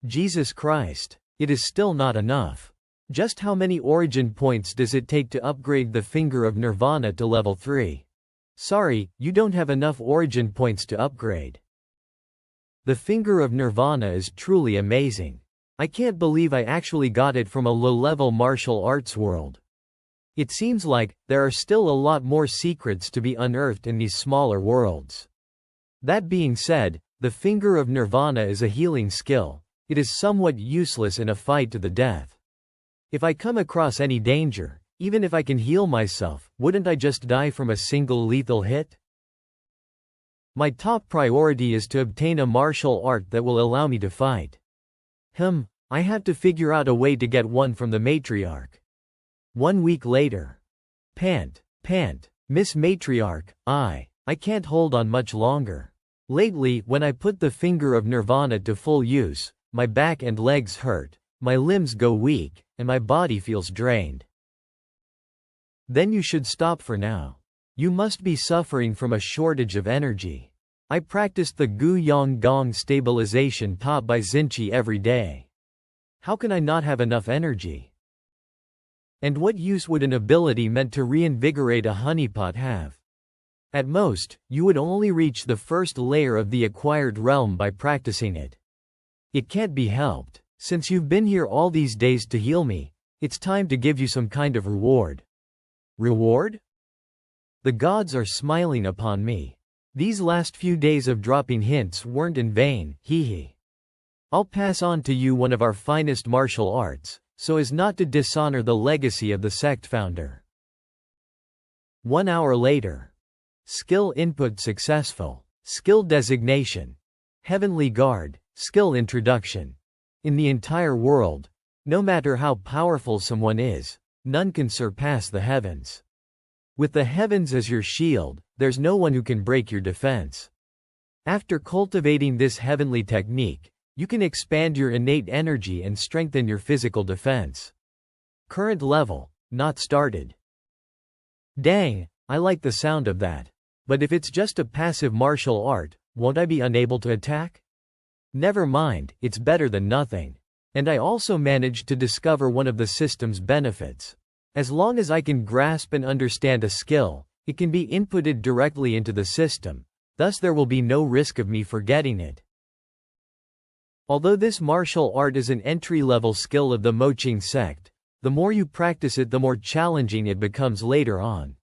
Jesus Christ. It is still not enough. Just how many origin points does it take to upgrade the finger of Nirvana to level 3? Sorry, you don't have enough origin points to upgrade. The finger of Nirvana is truly amazing. I can't believe I actually got it from a low-level martial arts world. It seems like there are still a lot more secrets to be unearthed in these smaller worlds. That being said, the finger of Nirvana is a healing skill. It is somewhat useless in a fight to the death. If I come across any danger, even if I can heal myself, wouldn't I just die from a single lethal hit? My top priority is to obtain a martial art that will allow me to fight. I have to figure out a way to get one from the matriarch. 1 week later. Pant, Miss Matriarch, I can't hold on much longer. Lately, when I put the finger of Nirvana to full use, my back and legs hurt, my limbs go weak, and my body feels drained. Then you should stop for now. You must be suffering from a shortage of energy. I practiced the Gu Yang Gong stabilization taught by Xinchi every day. How can I not have enough energy? And what use would an ability meant to reinvigorate a honeypot have? At most, you would only reach the first layer of the acquired realm by practicing it. It can't be helped. Since you've been here all these days to heal me, it's time to give you some kind of reward. Reward? The gods are smiling upon me. These last few days of dropping hints weren't in vain, hee. I'll pass on to you one of our finest martial arts, so as not to dishonor the legacy of the sect founder. 1 hour later. Skill input successful. Skill designation. Heavenly Guard. Skill introduction. In the entire world, no matter how powerful someone is, none can surpass the heavens. With the heavens as your shield, there's no one who can break your defense. After cultivating this heavenly technique, you can expand your innate energy and strengthen your physical defense. Current level, not started. Dang, I like the sound of that. But if it's just a passive martial art, won't I be unable to attack? Never mind, it's better than nothing. And I also managed to discover one of the system's benefits. As long as I can grasp and understand a skill, it can be inputted directly into the system, thus there will be no risk of me forgetting it. Although this martial art is an entry-level skill of the Moqing sect, the more you practice it the more challenging it becomes later on.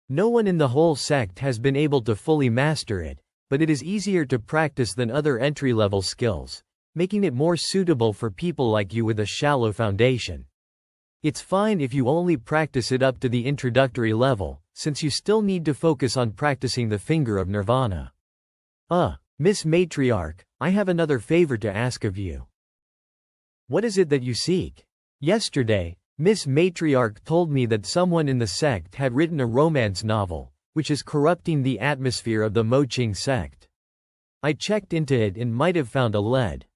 No one in the whole sect has been able to fully master it, but it is easier to practice than other entry-level skills, making it more suitable for people like you with a shallow foundation. It's fine if you only practice it up to the introductory level, since you still need to focus on practicing the finger of Nirvana. Miss Matriarch, I have another favor to ask of you. What is it that you seek? Yesterday, Miss Matriarch told me that someone in the sect had written a romance novel, which is corrupting the atmosphere of the Moqing sect. I checked into it and might have found a lead.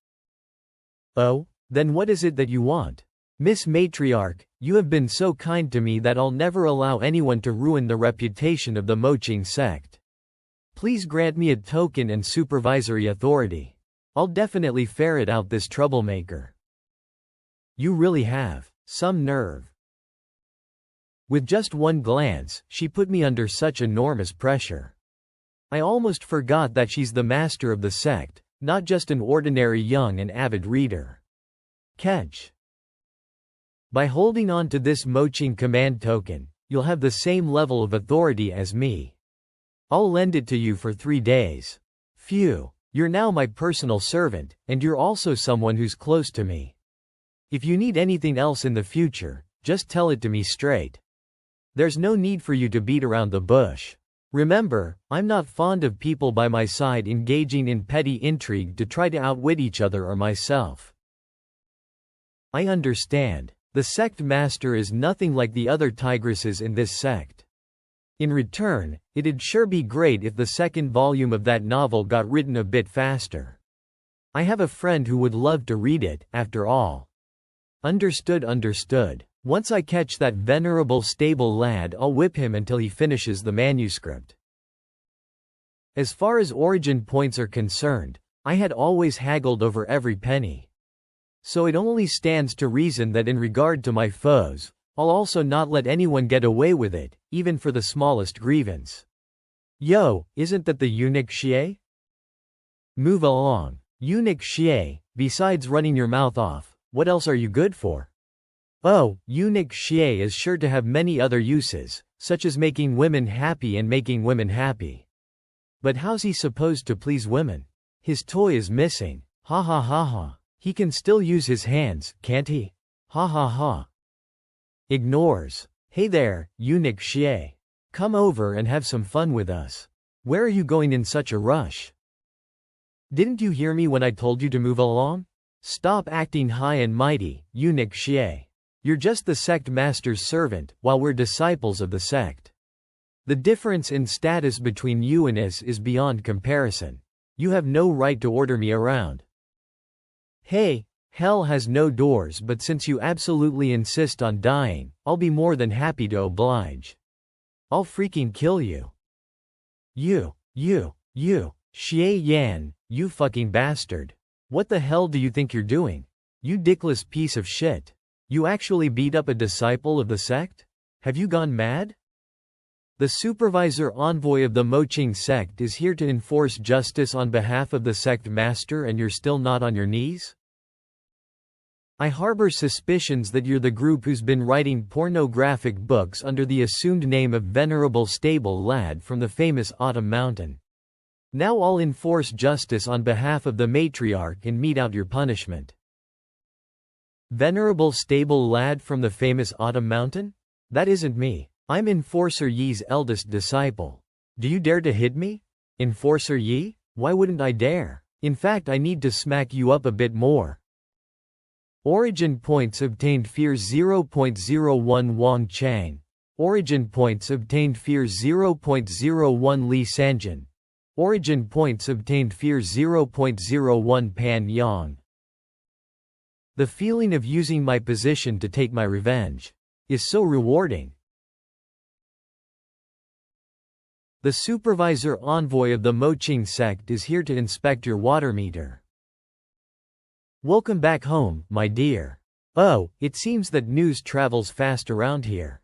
Oh? Then what is it that you want? Miss Matriarch, you have been so kind to me that I'll never allow anyone to ruin the reputation of the Moqing sect. Please grant me a token and supervisory authority. I'll definitely ferret out this troublemaker. You really have some nerve. With just one glance, she put me under such enormous pressure. I almost forgot that she's the master of the sect, not just an ordinary young and avid reader. Catch. By holding on to this Moqing command token, you'll have the same level of authority as me. I'll lend it to you for 3 days. Phew, you're now my personal servant, and you're also someone who's close to me. If you need anything else in the future, just tell it to me straight. There's no need for you to beat around the bush. Remember, I'm not fond of people by my side engaging in petty intrigue to try to outwit each other or myself. I understand. The sect master is nothing like the other tigresses in this sect. In return, it'd sure be great if the second volume of that novel got written a bit faster. I have a friend who would love to read it, after all. Understood. Once I catch that venerable stable lad, I'll whip him until he finishes the manuscript. As far as origin points are concerned, I had always haggled over every penny. So it only stands to reason that in regard to my foes, I'll also not let anyone get away with it, even for the smallest grievance. Yo, isn't that the eunuch Xie? Move along. Eunuch Xie, besides running your mouth off, what else are you good for? Oh, eunuch Xie is sure to have many other uses, such as making women happy and making women happy. But how's he supposed to please women? His toy is missing. Ha ha ha ha. He can still use his hands, can't he? Ha ha ha. Ignores. Hey there, eunuch Xie. Come over and have some fun with us. Where are you going in such a rush? Didn't you hear me when I told you to move along? Stop acting high and mighty, eunuch Xie. You're just the sect master's servant, while we're disciples of the sect. The difference in status between you and us is beyond comparison. You have no right to order me around. Hey, hell has no doors, but since you absolutely insist on dying, I'll be more than happy to oblige. I'll freaking kill you. You, Xie Yan, you fucking bastard. What the hell do you think you're doing? You dickless piece of shit. You actually beat up a disciple of the sect? Have you gone mad? The supervisor envoy of the Moqing sect is here to enforce justice on behalf of the sect master, and you're still not on your knees? I harbor suspicions that you're the group who's been writing pornographic books under the assumed name of Venerable Stable Lad from the famous Autumn Mountain. Now I'll enforce justice on behalf of the matriarch and mete out your punishment. Venerable Stable Lad from the famous Autumn Mountain? That isn't me. I'm Enforcer Yi's eldest disciple. Do you dare to hit me? Enforcer Yi? Why wouldn't I dare? In fact, I need to smack you up a bit more. Origin points obtained fear 0.01 Wang Chang. Origin points obtained fear 0.01 Li Sanjin. Origin points obtained fear 0.01 Pan Yang. The feeling of using my position to take my revenge is so rewarding. The supervisor envoy of the Moqing sect is here to inspect your water meter. Welcome back home, my dear. Oh, it seems that news travels fast around here.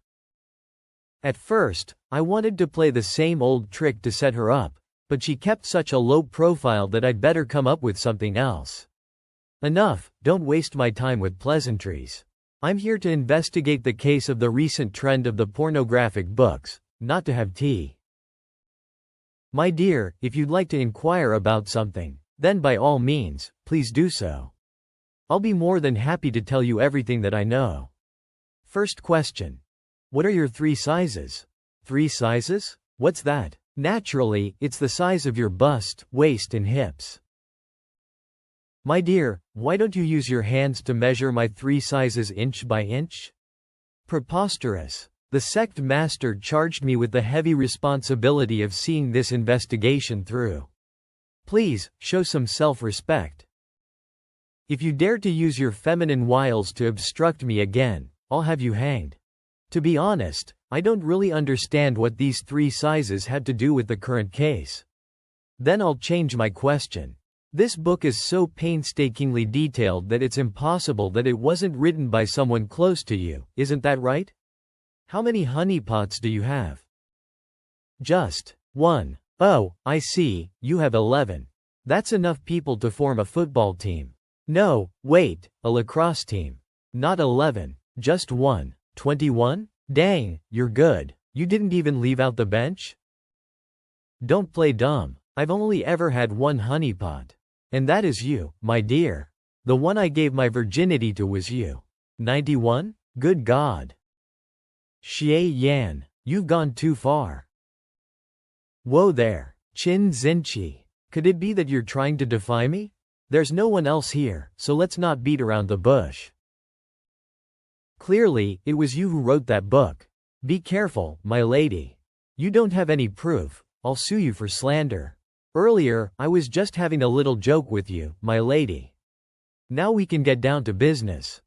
At first, I wanted to play the same old trick to set her up, but she kept such a low profile that I'd better come up with something else. Enough, don't waste my time with pleasantries. I'm here to investigate the case of the recent trend of the pornographic books, not to have tea. My dear, if you'd like to inquire about something, then by all means, please do so. I'll be more than happy to tell you everything that I know. First question. What are your 3 sizes? 3 sizes? What's that? Naturally, it's the size of your bust, waist and hips. My dear, why don't you use your hands to measure my 3 sizes inch by inch? Preposterous. The sect master charged me with the heavy responsibility of seeing this investigation through. Please, show some self-respect. If you dare to use your feminine wiles to obstruct me again, I'll have you hanged. To be honest, I don't really understand what these 3 sizes had to do with the current case. Then I'll change my question. This book is so painstakingly detailed that it's impossible that it wasn't written by someone close to you, isn't that right? How many honeypots do you have? Just 1. Oh, I see, you have 11. That's enough people to form a football team. No, wait, a lacrosse team. Not 11, just 1. 21? Dang, you're good. You didn't even leave out the bench? Don't play dumb. I've only ever had 1 honeypot. And that is you, my dear. The one I gave my virginity to was you. 91? Good God. Xie Yan, you've gone too far. Whoa there, Qin Zinqi. Could it be that you're trying to defy me? There's no one else here, so let's not beat around the bush. Clearly, it was you who wrote that book. Be careful, my lady. You don't have any proof. I'll sue you for slander. Earlier, I was just having a little joke with you, my lady. Now we can get down to business.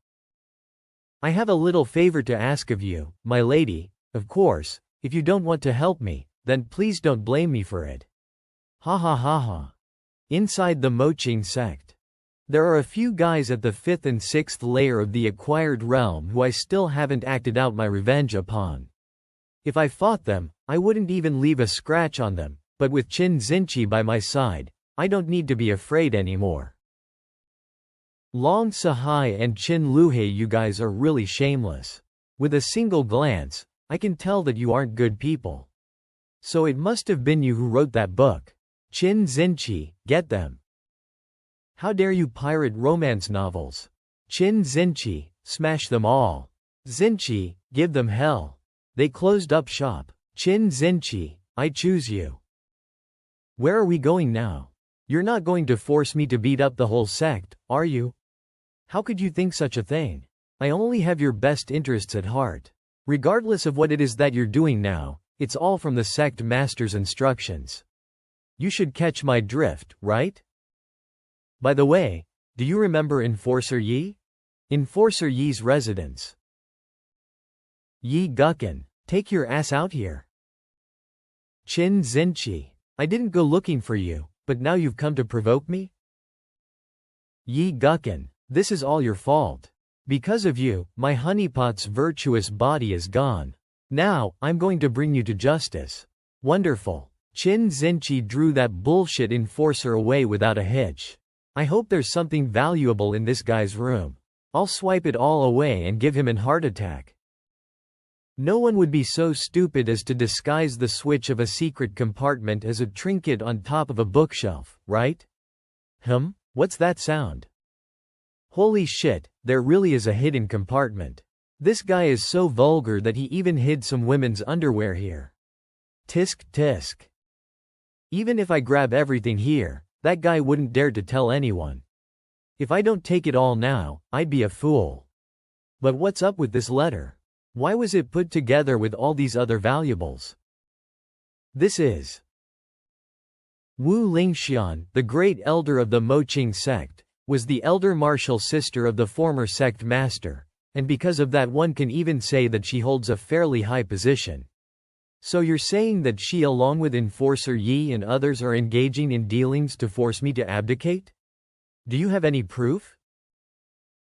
I have a little favor to ask of you, my lady. Of course, if you don't want to help me, then please don't blame me for it. Ha ha ha ha. Inside the Moqing sect. There are a few guys at the 5th and 6th layer of the acquired realm who I still haven't acted out my revenge upon. If I fought them, I wouldn't even leave a scratch on them, but with Qin Zinchi by my side, I don't need to be afraid anymore. Long Sahai and Qin Luhei, you guys are really shameless. With a single glance, I can tell that you aren't good people. So it must have been you who wrote that book. Qin Zinchi, get them. How dare you pirate romance novels? Qin Zinchi, smash them all. Zinchi, give them hell. They closed up shop. Qin Zinchi, I choose you. Where are we going now? You're not going to force me to beat up the whole sect, are you? How could you think such a thing? I only have your best interests at heart. Regardless of what it is that you're doing now, it's all from the sect master's instructions. You should catch my drift, right? By the way, do you remember Enforcer Yi? Enforcer Yi's residence. Yi Gukken, take your ass out here. Qin Zinchi, I didn't go looking for you, but now you've come to provoke me? Yi Gukken, this is all your fault. Because of you, my honeypot's virtuous body is gone. Now, I'm going to bring you to justice. Wonderful. Qin Zinchi drew that bullshit enforcer away without a hitch. I hope there's something valuable in this guy's room. I'll swipe it all away and give him an heart attack. No one would be so stupid as to disguise the switch of a secret compartment as a trinket on top of a bookshelf, right? What's that sound? Holy shit, there really is a hidden compartment. This guy is so vulgar that he even hid some women's underwear here. Tisk tisk. Even if I grab everything here, that guy wouldn't dare to tell anyone. If I don't take it all now, I'd be a fool. But what's up with this letter? Why was it put together with all these other valuables? This is Wu Lingxian, the great elder of the Moqing sect, was the elder martial sister of the former sect master, and because of that one can even say that she holds a fairly high position. So you're saying that she along with Enforcer Yi and others are engaging in dealings to force me to abdicate? Do you have any proof?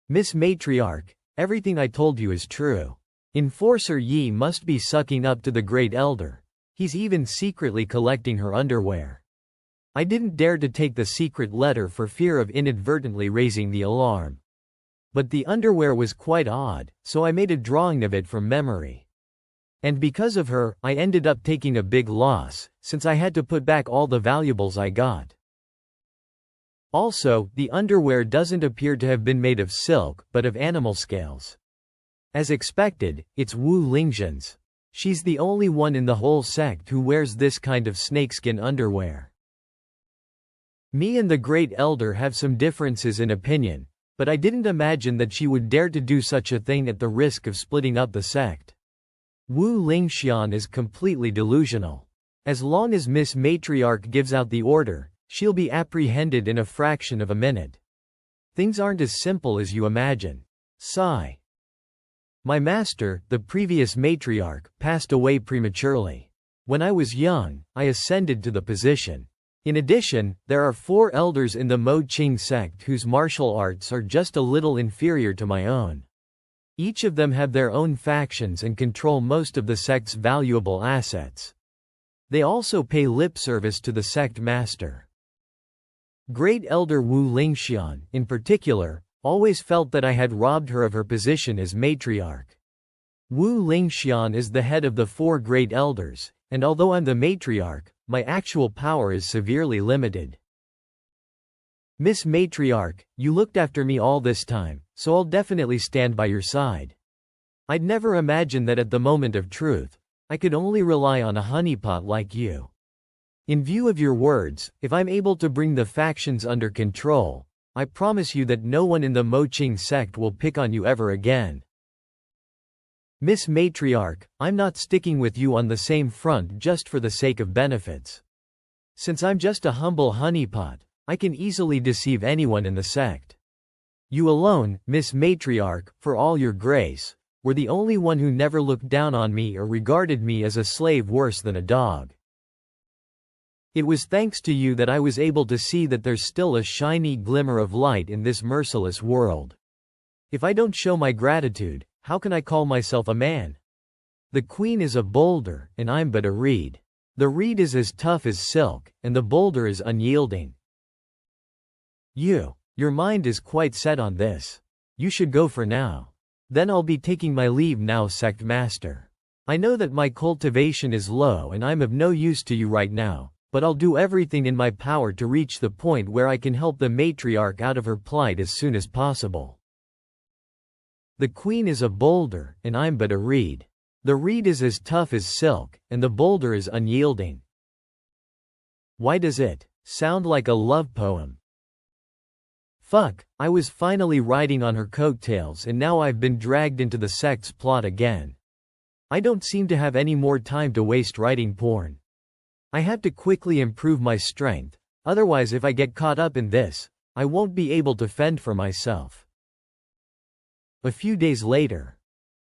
Miss Matriarch, everything I told you is true. Enforcer Yi must be sucking up to the great elder. He's even secretly collecting her underwear. I didn't dare to take the secret letter for fear of inadvertently raising the alarm. But the underwear was quite odd, so I made a drawing of it from memory. And because of her, I ended up taking a big loss, since I had to put back all the valuables I got. Also, the underwear doesn't appear to have been made of silk, but of animal scales. As expected, it's Wu Lingxian's. She's the only one in the whole sect who wears this kind of snakeskin underwear. Me and the Great Elder have some differences in opinion, but I didn't imagine that she would dare to do such a thing at the risk of splitting up the sect. Wu Lingxian is completely delusional. As long as Miss Matriarch gives out the order, she'll be apprehended in a fraction of a minute. Things aren't as simple as you imagine. Sigh. My master, the previous matriarch, passed away prematurely. When I was young, I ascended to the position. In addition, there are 4 elders in the Moqing sect whose martial arts are just a little inferior to my own. Each of them have their own factions and control most of the sect's valuable assets. They also pay lip service to the sect master. Great Elder Wu Lingxian, in particular, always felt that I had robbed her of her position as matriarch. Wu Lingxian is the head of the 4 great elders, and although I'm the matriarch, my actual power is severely limited. Miss Matriarch, you looked after me all this time, so I'll definitely stand by your side. I'd never imagined that at the moment of truth, I could only rely on a honeypot like you. In view of your words, if I'm able to bring the factions under control, I promise you that no one in the Moqing sect will pick on you ever again. Miss Matriarch, I'm not sticking with you on the same front just for the sake of benefits. Since I'm just a humble honeypot, I can easily deceive anyone in the sect. You alone, Miss Matriarch, for all your grace, were the only one who never looked down on me or regarded me as a slave worse than a dog. It was thanks to you that I was able to see that there's still a shiny glimmer of light in this merciless world. If I don't show my gratitude, how can I call myself a man? The queen is a boulder, and I'm but a reed. The reed is as tough as silk, and the boulder is unyielding. Your mind is quite set on this. You should go for now. Then I'll be taking my leave now, sect master. I know that my cultivation is low and I'm of no use to you right now, but I'll do everything in my power to reach the point where I can help the matriarch out of her plight as soon as possible. The queen is a boulder, and I'm but a reed. The reed is as tough as silk, and the boulder is unyielding. Why does it sound like a love poem? Fuck, I was finally riding on her coattails and now I've been dragged into the sect's plot again. I don't seem to have any more time to waste writing porn. I have to quickly improve my strength, otherwise if I get caught up in this, I won't be able to fend for myself. A few days later.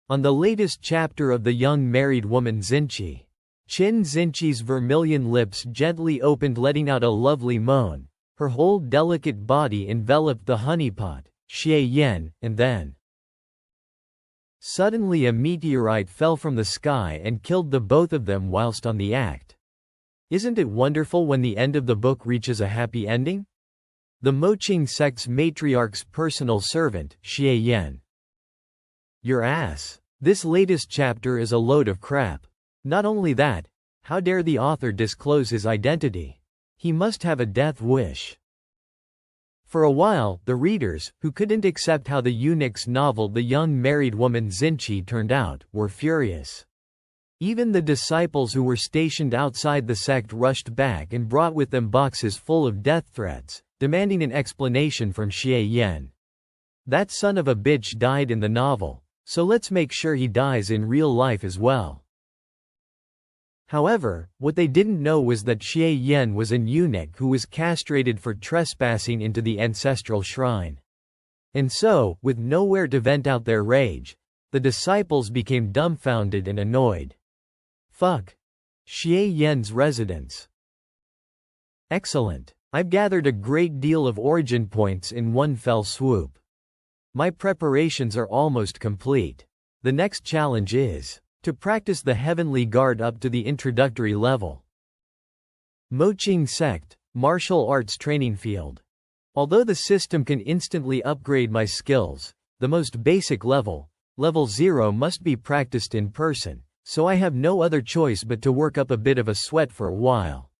On the latest chapter of The Young Married Woman Zinchi. Chin Zinchi's vermilion lips gently opened, letting out a lovely moan. Her whole delicate body enveloped the honeypot, Xie Yen, and then suddenly a meteorite fell from the sky and killed the both of them whilst on the act. Isn't it wonderful when the end of the book reaches a happy ending? The Moqing sect's matriarch's personal servant, Xie Yen. Your ass. This latest chapter is a load of crap. Not only that, how dare the author disclose his identity? He must have a death wish. For a while, the readers, who couldn't accept how the eunuch's novel The Young Married Woman Zinchi turned out, were furious. Even the disciples who were stationed outside the sect rushed back and brought with them boxes full of death threats, demanding an explanation from Xie Yen. That son of a bitch died in the novel, so let's make sure he dies in real life as well. However, what they didn't know was that Xie Yen was an eunuch who was castrated for trespassing into the ancestral shrine. And so, with nowhere to vent out their rage, the disciples became dumbfounded and annoyed. Fuck. Xie Yen's residence. Excellent. I've gathered a great deal of origin points in one fell swoop. My preparations are almost complete. The next challenge is to practice the Heavenly Guard up to the introductory level. Moqing Sect, Martial Arts Training Field. Although the system can instantly upgrade my skills, the most basic level, Level 0, must be practiced in person, so I have no other choice but to work up a bit of a sweat for a while.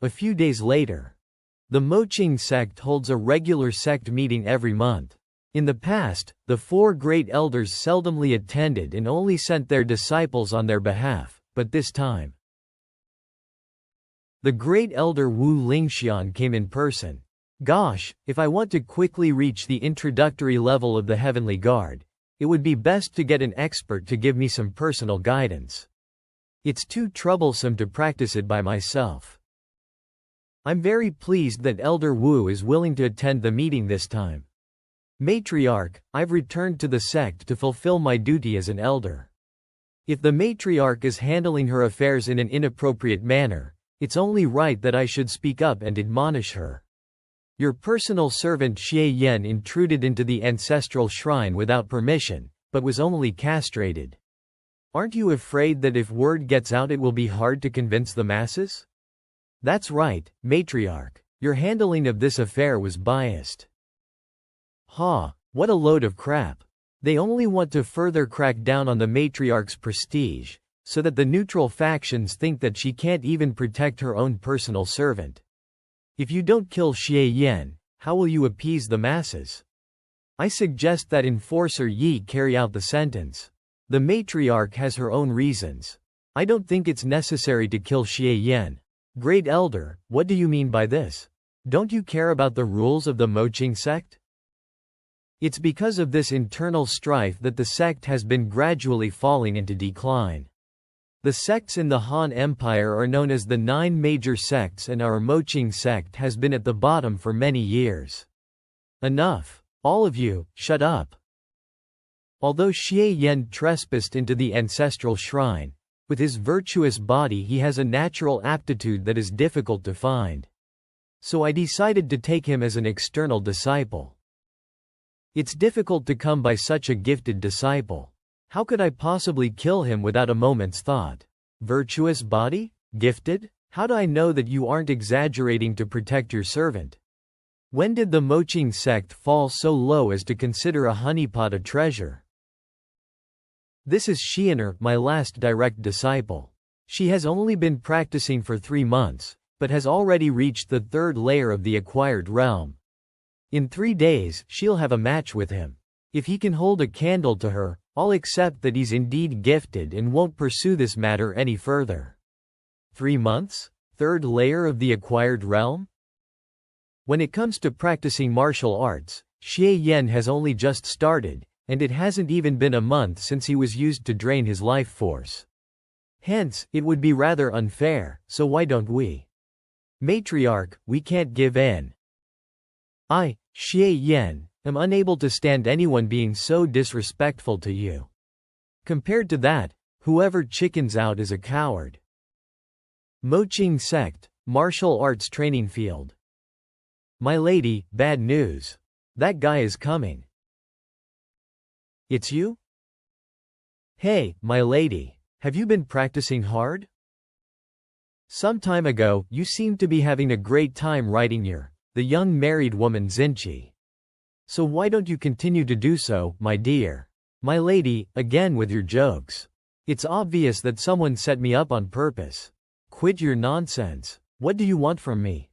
A few days later. The Moqing Sect holds a regular sect meeting every month. In the past, the four great elders seldomly attended and only sent their disciples on their behalf, but this time, the great elder Wu Lingxian came in person. Gosh, if I want to quickly reach the introductory level of the Heavenly Guard, it would be best to get an expert to give me some personal guidance. It's too troublesome to practice it by myself. I'm very pleased that Elder Wu is willing to attend the meeting this time. Matriarch, I've returned to the sect to fulfill my duty as an elder. If the matriarch is handling her affairs in an inappropriate manner, it's only right that I should speak up and admonish her. Your personal servant Xie Yen intruded into the ancestral shrine without permission, but was only castrated. Aren't you afraid that if word gets out it will be hard to convince the masses? That's right, matriarch. Your handling of this affair was biased. Ha, what a load of crap. They only want to further crack down on the matriarch's prestige, so that the neutral factions think that she can't even protect her own personal servant. If you don't kill Xie Yen, how will you appease the masses? I suggest that Enforcer Yi carry out the sentence. The matriarch has her own reasons. I don't think it's necessary to kill Xie Yen. Great Elder, what do you mean by this? Don't you care about the rules of the Moqing sect? It's because of this internal strife that the sect has been gradually falling into decline. The sects in the Han Empire are known as the 9 major sects, and our Moqing sect has been at the bottom for many years. Enough. All of you, shut up. Although Xie Yen trespassed into the ancestral shrine, With his virtuous body he has a natural aptitude that is difficult to find. So I decided to take him as an external disciple. It's difficult to come by such a gifted disciple. How could I possibly kill him without a moment's thought? Virtuous body? Gifted? How do I know that you aren't exaggerating to protect your servant? When did the Moching sect fall so low as to consider a honeypot a treasure? This is Xian'er, my last direct disciple. She has only been practicing for 3 months, but has already reached the 3rd layer of the acquired realm. In 3 days, she'll have a match with him. If he can hold a candle to her, I'll accept that he's indeed gifted and won't pursue this matter any further. 3 months? 3rd layer of the acquired realm? When it comes to practicing martial arts, Xie Yan has only just started, and it hasn't even been a month since he was used to drain his life force. Hence, it would be rather unfair, so why don't we? Matriarch, we can't give in. I, Xie Yan, am unable to stand anyone being so disrespectful to you. Compared to that, whoever chickens out is a coward. Moching sect, martial arts training field. My lady, bad news. That guy is coming. It's you? Hey, my lady, have you been practicing hard? Some time ago, you seemed to be having a great time writing the young married woman Xinqi. So why don't you continue to do so, my dear? My lady, again with your jokes. It's obvious that someone set me up on purpose. Quit your nonsense. What do you want from me?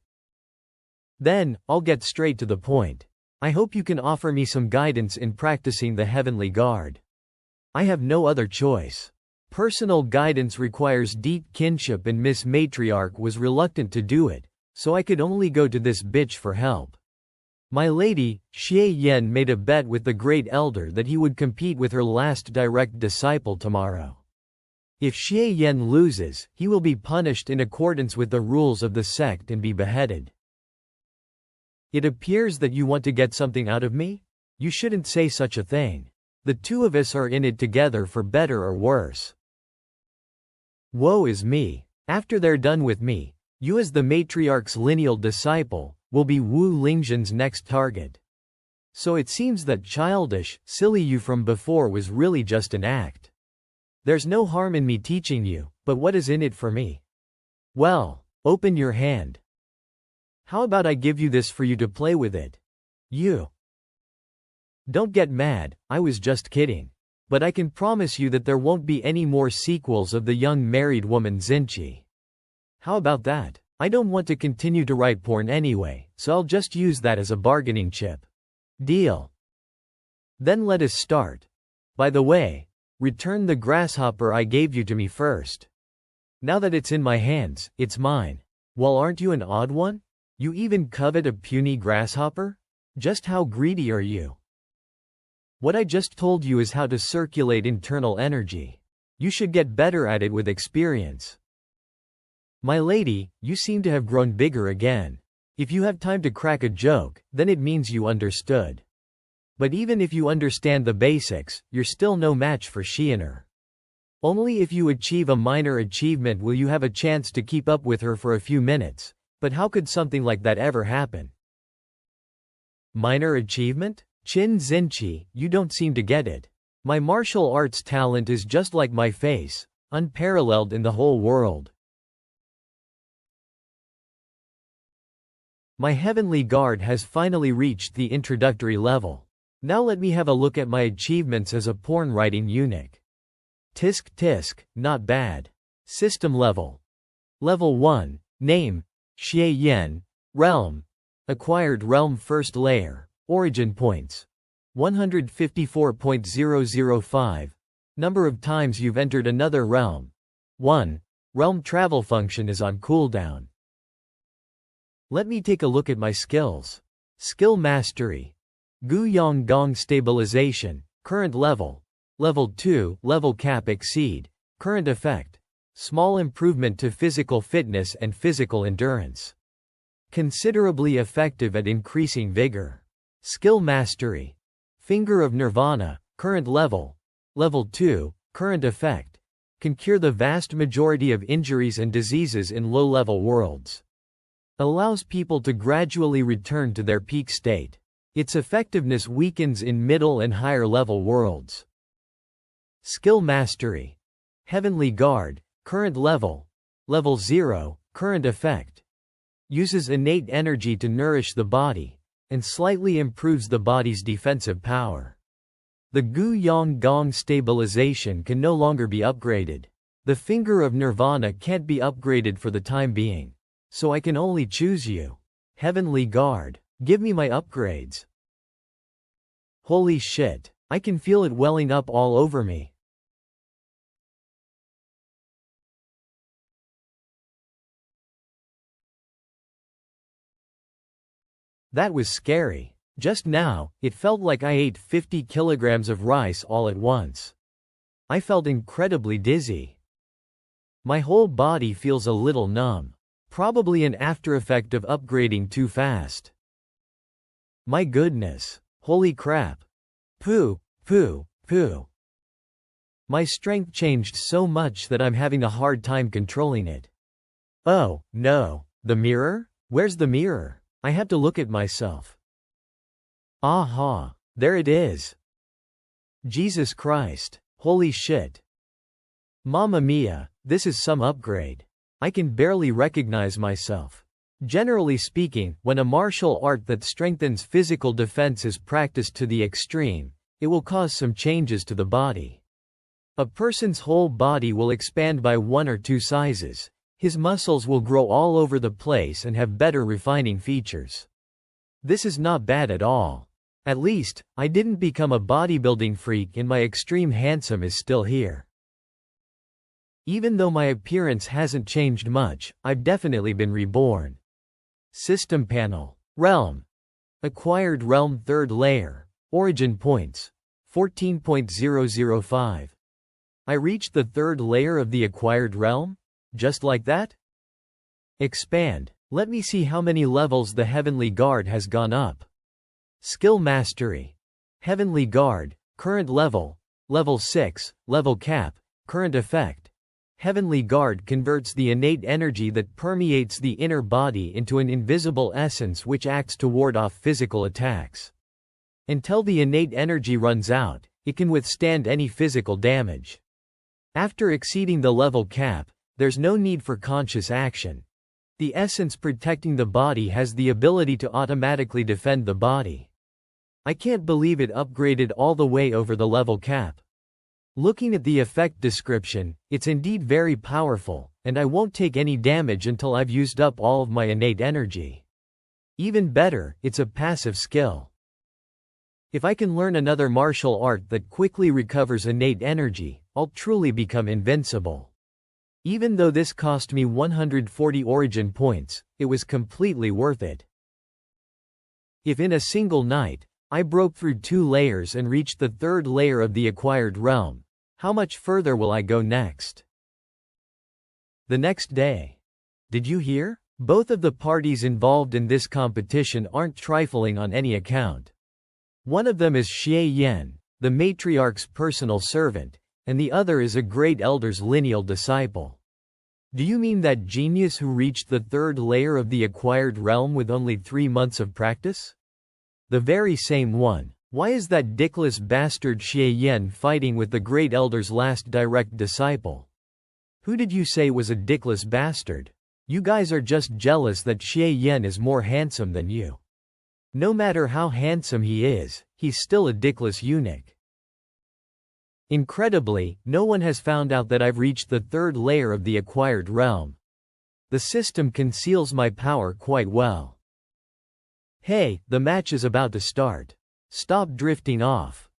Then, I'll get straight to the point. I hope you can offer me some guidance in practicing the heavenly guard. I have no other choice. Personal guidance requires deep kinship and Miss Matriarch was reluctant to do it, so I could only go to this bitch for help. My lady, Xie Yan made a bet with the great elder that he would compete with her last direct disciple tomorrow. If Xie Yan loses, he will be punished in accordance with the rules of the sect and be beheaded. It appears that you want to get something out of me? You shouldn't say such a thing. The two of us are in it together for better or worse. Woe is me. After they're done with me, you as the matriarch's lineal disciple, will be Wu Lingzhen's next target. So it seems that childish, silly you from before was really just an act. There's no harm in me teaching you, but what is in it for me? Well, open your hand. How about I give you this for you to play with it? You. Don't get mad, I was just kidding. But I can promise you that there won't be any more sequels of the young married woman Xinqi. How about that? I don't want to continue to write porn anyway, so I'll just use that as a bargaining chip. Deal. Then let us start. By the way, return the grasshopper I gave you to me first. Now that it's in my hands, it's mine. Well, aren't you an odd one? You even covet a puny grasshopper? Just how greedy are you? What I just told you is how to circulate internal energy. You should get better at it with experience. My lady, you seem to have grown bigger again. If you have time to crack a joke, then it means you understood. But even if you understand the basics, you're still no match for Xian'er. Only if you achieve a minor achievement will you have a chance to keep up with her for a few minutes. But how could something like that ever happen? Minor achievement? Qin Xinqi, you don't seem to get it. My martial arts talent is just like my face, unparalleled in the whole world. My heavenly guard has finally reached the introductory level. Now let me have a look at my achievements as a porn-writing eunuch. Tisk tisk, not bad. System level. Level 1, name, Xie Yan, realm, acquired realm first layer, origin points, 154.005, number of times you've entered another realm, 1, realm travel function is on cooldown. Let me take a look at my skills. Skill mastery. Gu Yang Gong stabilization, current level, level 2, level cap exceed, current effect. Small improvement to physical fitness and physical endurance. Considerably effective at increasing vigor. Skill mastery. Finger of Nirvana, current level, level 2, current effect. can cure the vast majority of injuries and diseases in low-level worlds. Allows people to gradually return to their peak state. Its effectiveness weakens in middle and higher level worlds. Skill Mastery. Heavenly Guard, current level. Level 0, current effect. Uses innate energy to nourish the body, and slightly improves the body's defensive power. The Gu Yang Gong stabilization can no longer be upgraded. The finger of nirvana can't be upgraded for the time being. So I can only choose you. Heavenly Guard, give me my upgrades. Holy shit, I can feel it welling up all over me. That was scary. Just now, it felt like I ate 50 kilograms of rice all at once. I felt incredibly dizzy. My whole body feels a little numb. Probably an aftereffect of upgrading too fast. My goodness. Holy crap. Poo, poo, poo. My strength changed so much that I'm having a hard time controlling it. Oh, no. The mirror? Where's the mirror? I have to look at myself. Aha. There it is. Jesus Christ. Holy shit. Mamma mia, this is some upgrade. I can barely recognize myself. Generally speaking, when a martial art that strengthens physical defense is practiced to the extreme, it will cause some changes to the body. A person's whole body will expand by 1 or 2 sizes. His muscles will grow all over the place and have better refining features. This is not bad at all. At least, I didn't become a bodybuilding freak and my extreme handsome is still here. Even though my appearance hasn't changed much, I've definitely been reborn. System Panel. Realm. Acquired Realm 3rd Layer. Origin Points. 14.005. I reached the 3rd layer of the Acquired Realm? Just like that? Expand. Let me see how many levels the Heavenly Guard has gone up. Skill Mastery. Heavenly Guard. Current level. Level 6. Level cap. Current effect. Heavenly Guard converts the innate energy that permeates the inner body into an invisible essence which acts to ward off physical attacks. Until the innate energy runs out, it can withstand any physical damage. After exceeding the level cap, there's no need for conscious action. The essence protecting the body has the ability to automatically defend the body. I can't believe it upgraded all the way over the level cap. Looking at the effect description, it's indeed very powerful, and I won't take any damage until I've used up all of my innate energy. Even better, it's a passive skill. If I can learn another martial art that quickly recovers innate energy, I'll truly become invincible. Even though this cost me 140 origin points, it was completely worth it. If in a single night, I broke through 2 layers and reached the 3rd layer of the Acquired Realm, how much further will I go next? The next day. Did you hear? Both of the parties involved in this competition aren't trifling on any account. One of them is Xie Yan, the matriarch's personal servant, and the other is a great elder's lineal disciple. Do you mean that genius who reached the 3rd layer of the Acquired Realm with only 3 months of practice? The very same one. Why is that dickless bastard Xie Yan fighting with the great elder's last direct disciple? Who did you say was a dickless bastard? You guys are just jealous that Xie Yan is more handsome than you. No matter how handsome he is, he's still a dickless eunuch. Incredibly, no one has found out that I've reached the 3rd layer of the Acquired Realm. The system conceals my power quite well. Hey, the match is about to start. Stop drifting off.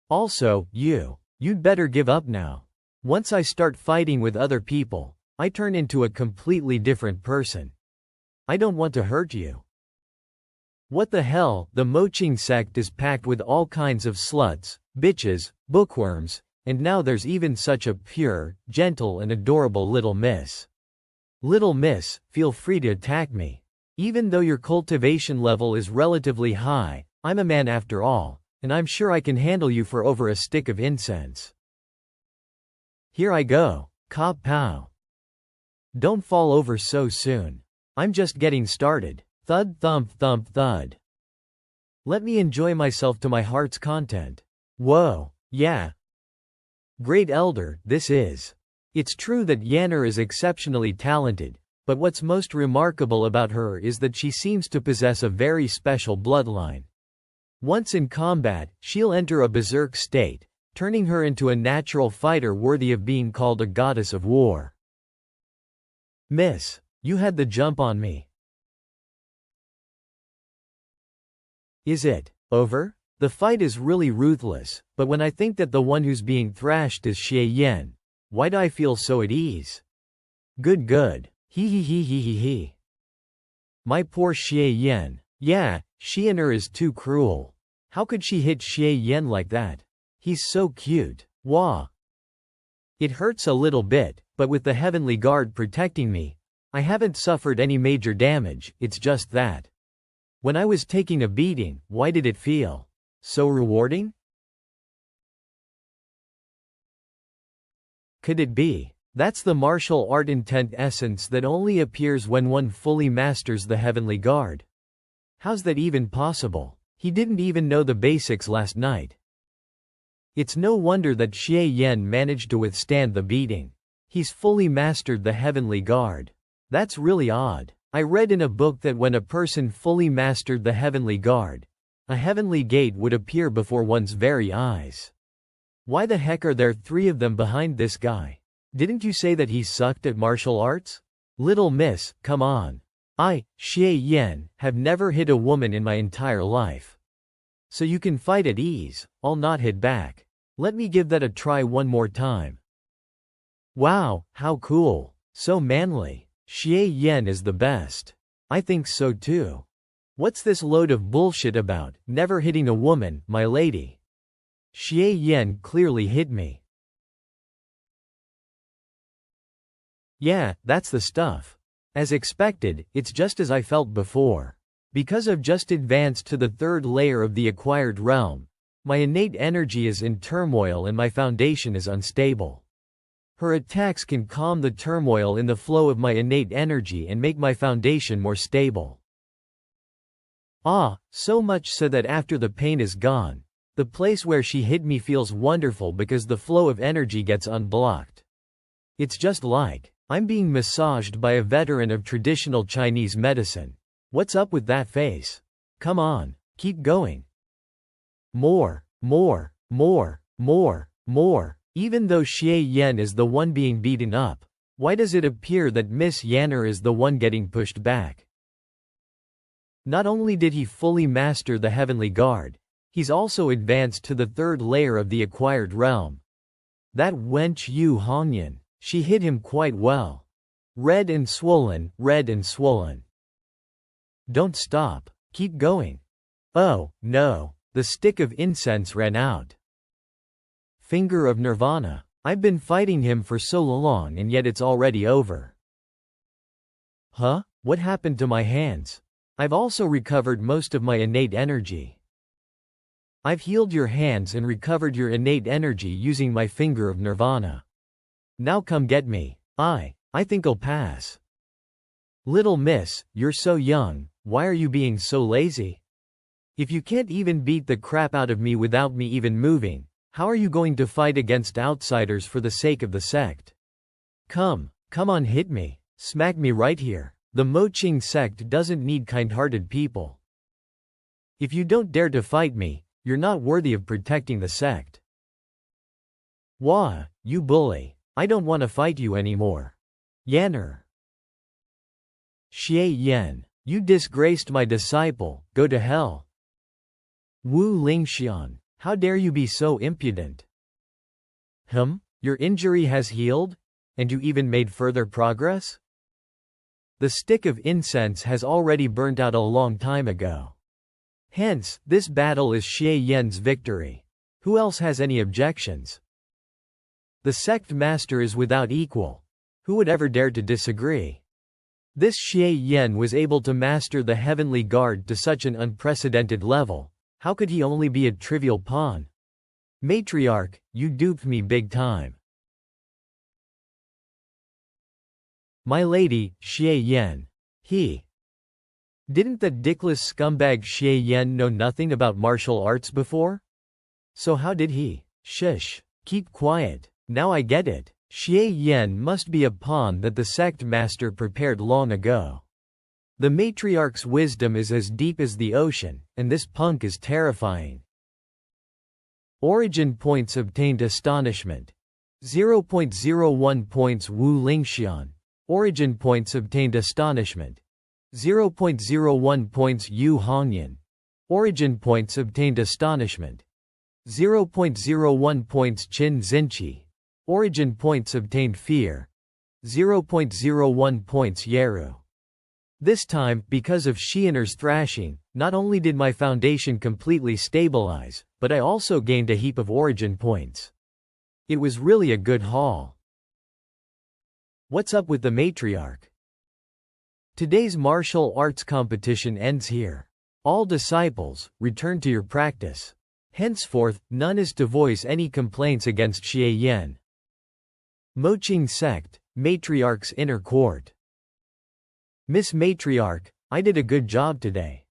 Also, you'd better give up now. Once I start fighting with other people, I turn into a completely different person. I don't want to hurt you. What the hell, the Moching sect is packed with all kinds of sluts, bitches, bookworms, and now there's even such a pure, gentle and adorable little miss. Little miss, feel free to attack me. Even though your cultivation level is relatively high, I'm a man after all, and I'm sure I can handle you for over a stick of incense. Here I go. Ka pow. Don't fall over so soon. I'm just getting started. Thud thump thump thud. Let me enjoy myself to my heart's content. Whoa, yeah. Great elder, this is. It's true that Yanner is exceptionally talented, but what's most remarkable about her is that she seems to possess a very special bloodline. Once in combat, she'll enter a berserk state, turning her into a natural fighter worthy of being called a goddess of war. Miss, you had the jump on me. Is it over? The fight is really ruthless, but when I think that the one who's being thrashed is Xie Yan, why do I feel so at ease? Good good. Hee hee hee hee hee hee. My poor Xie Yan. Yeah, Xianer is too cruel. How could she hit Xie Yan like that? He's so cute. Wah. It hurts a little bit, but with the heavenly guard protecting me, I haven't suffered any major damage, it's just that. When I was taking a beating, why did it feel so rewarding? Could it be? That's the martial art intent essence that only appears when one fully masters the heavenly guard. How's that even possible? He didn't even know the basics last night. It's no wonder that Xie Yan managed to withstand the beating. He's fully mastered the heavenly guard. That's really odd. I read in a book that when a person fully mastered the heavenly guard, a heavenly gate would appear before one's very eyes. Why the heck are there 3 of them behind this guy? Didn't you say that he sucked at martial arts? Little miss, come on. I, Xie Yan, have never hit a woman in my entire life. So you can fight at ease, I'll not hit back. Let me give that a try one more time. Wow, how cool. So manly. Xie Yan is the best. I think so too. What's this load of bullshit about, never hitting a woman, my lady? Xie Yan clearly hit me. Yeah, that's the stuff. As expected, it's just as I felt before. Because I've just advanced to the 3rd layer of the acquired realm, my innate energy is in turmoil and my foundation is unstable. Her attacks can calm the turmoil in the flow of my innate energy and make my foundation more stable. Ah, so much so that after the pain is gone, the place where she hit me feels wonderful because the flow of energy gets unblocked. It's just like I'm being massaged by a veteran of traditional Chinese medicine. What's up with that face? Come on, keep going. More, more, more, more, more. Even though Xie Yan is the one being beaten up, why does it appear that Miss Yanner is the one getting pushed back? Not only did he fully master the heavenly guard, he's also advanced to the 3rd layer of the acquired realm. That wench Yu Hongyan, she hit him quite well. Red and swollen, red and swollen. Don't stop, keep going. Oh, no, the stick of incense ran out. Finger of Nirvana. I've been fighting him for so long and yet it's already over. Huh? What happened to my hands? I've also recovered most of my innate energy. I've healed your hands and recovered your innate energy using my finger of Nirvana. Now come get me. I think I'll pass. Little miss, you're so young, why are you being so lazy? If you can't even beat the crap out of me without me even moving, how are you going to fight against outsiders for the sake of the sect? Come on, hit me. Smack me right here. The Moqing sect doesn't need kind-hearted people. If you don't dare to fight me, you're not worthy of protecting the sect. Wah, you bully. I don't want to fight you anymore. Yanner. Xie Yan, you disgraced my disciple, go to hell. Wu Lingxian, how dare you be so impudent? Your injury has healed? And you even made further progress? The stick of incense has already burnt out a long time ago. Hence, this battle is Xie Yan's victory. Who else has any objections? The sect master is without equal. Who would ever dare to disagree? This Xie Yan was able to master the heavenly guard to such an unprecedented level. How could he only be a trivial pawn? Matriarch, you duped me big time. My lady, Xie Yan. He. Didn't that dickless scumbag Xie Yan know nothing about martial arts before? So how did he? Shush. Keep quiet. Now I get it. Xie Yan must be a pawn that the sect master prepared long ago. The matriarch's wisdom is as deep as the ocean, and this punk is terrifying. Origin points obtained: astonishment. 0.01 points Wu Lingxian. Origin points obtained: astonishment. 0.01 points Yu Hongyan. Origin points obtained: astonishment. 0.01 points Qin Xinqi. Origin points obtained: fear. 0.01 points Yeru. This time, because of Xianer's thrashing, not only did my foundation completely stabilize, but I also gained a heap of origin points. It was really a good haul. What's up with the matriarch? Today's martial arts competition ends here. All disciples, return to your practice. Henceforth, none is to voice any complaints against Xie Yan. Moqing Sect, Matriarch's Inner Court. Miss Matriarch, I did a good job today.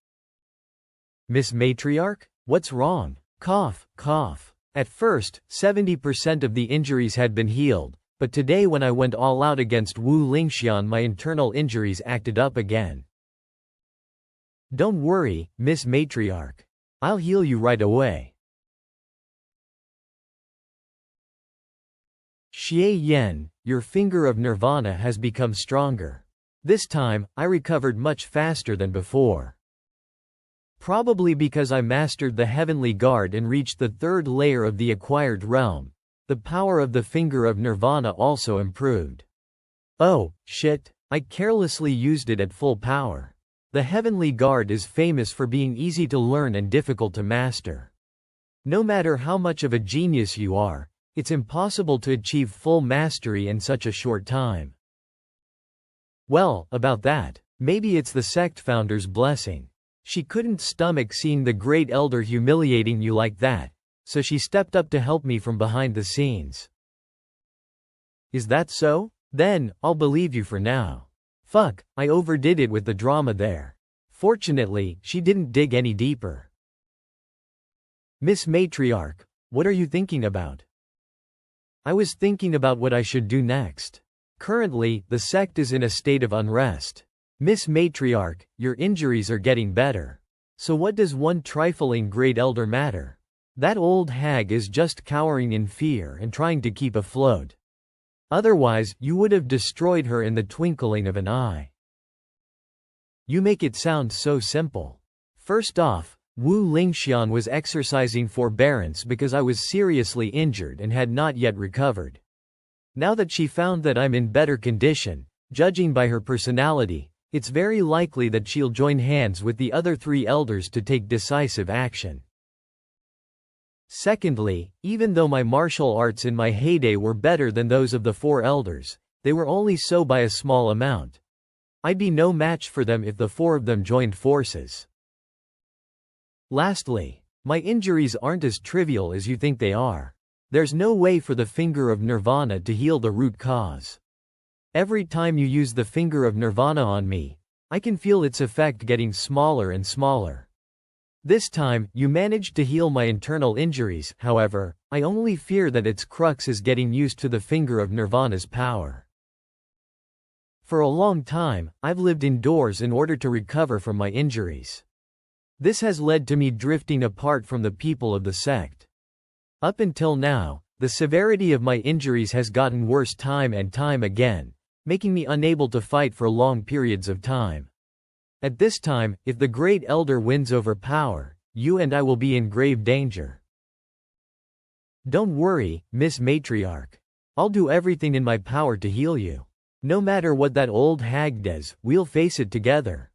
Miss Matriarch? What's wrong? Cough, cough. At first, 70% of the injuries had been healed, but today when I went all out against Wu Lingxian, my internal injuries acted up again. Don't worry, Miss Matriarch. I'll heal you right away. Xie Yan, your finger of nirvana has become stronger. This time, I recovered much faster than before. Probably because I mastered the heavenly guard and reached the third layer of the acquired realm. The power of the finger of nirvana also improved. Oh, shit, I carelessly used it at full power. The heavenly guard is famous for being easy to learn and difficult to master. No matter how much of a genius you are, it's impossible to achieve full mastery in such a short time. Well, about that, maybe it's the sect founder's blessing. She couldn't stomach seeing the great elder humiliating you like that, so she stepped up to help me from behind the scenes. Is that so? Then, I'll believe you for now. Fuck, I overdid it with the drama there. Fortunately, she didn't dig any deeper. Miss Matriarch, what are you thinking about? I was thinking about what I should do next. Currently, the sect is in a state of unrest. Miss Matriarch, your injuries are getting better. So what does one trifling great elder matter? That old hag is just cowering in fear and trying to keep afloat. Otherwise, you would have destroyed her in the twinkling of an eye. You make it sound so simple. First off, Wu Lingxian was exercising forbearance because I was seriously injured and had not yet recovered. Now that she found that I'm in better condition, judging by her personality, it's very likely that she'll join hands with the other 3 elders to take decisive action. Secondly, even though my martial arts in my heyday were better than those of the 4 elders, they were only so by a small amount. I'd be no match for them if the 4 of them joined forces. Lastly, my injuries aren't as trivial as you think they are. There's no way for the finger of nirvana to heal the root cause. Every time you use the finger of nirvana on me, I can feel its effect getting smaller and smaller. This time, you managed to heal my internal injuries. However, I only fear that its crux is getting used to the finger of nirvana's power. For a long time, I've lived indoors in order to recover from my injuries. This has led to me drifting apart from the people of the sect. Up until now, the severity of my injuries has gotten worse time and time again, making me unable to fight for long periods of time. At this time, if the Great Elder wins over power, you and I will be in grave danger. Don't worry, Miss Matriarch. I'll do everything in my power to heal you. No matter what that old hag does, we'll face it together.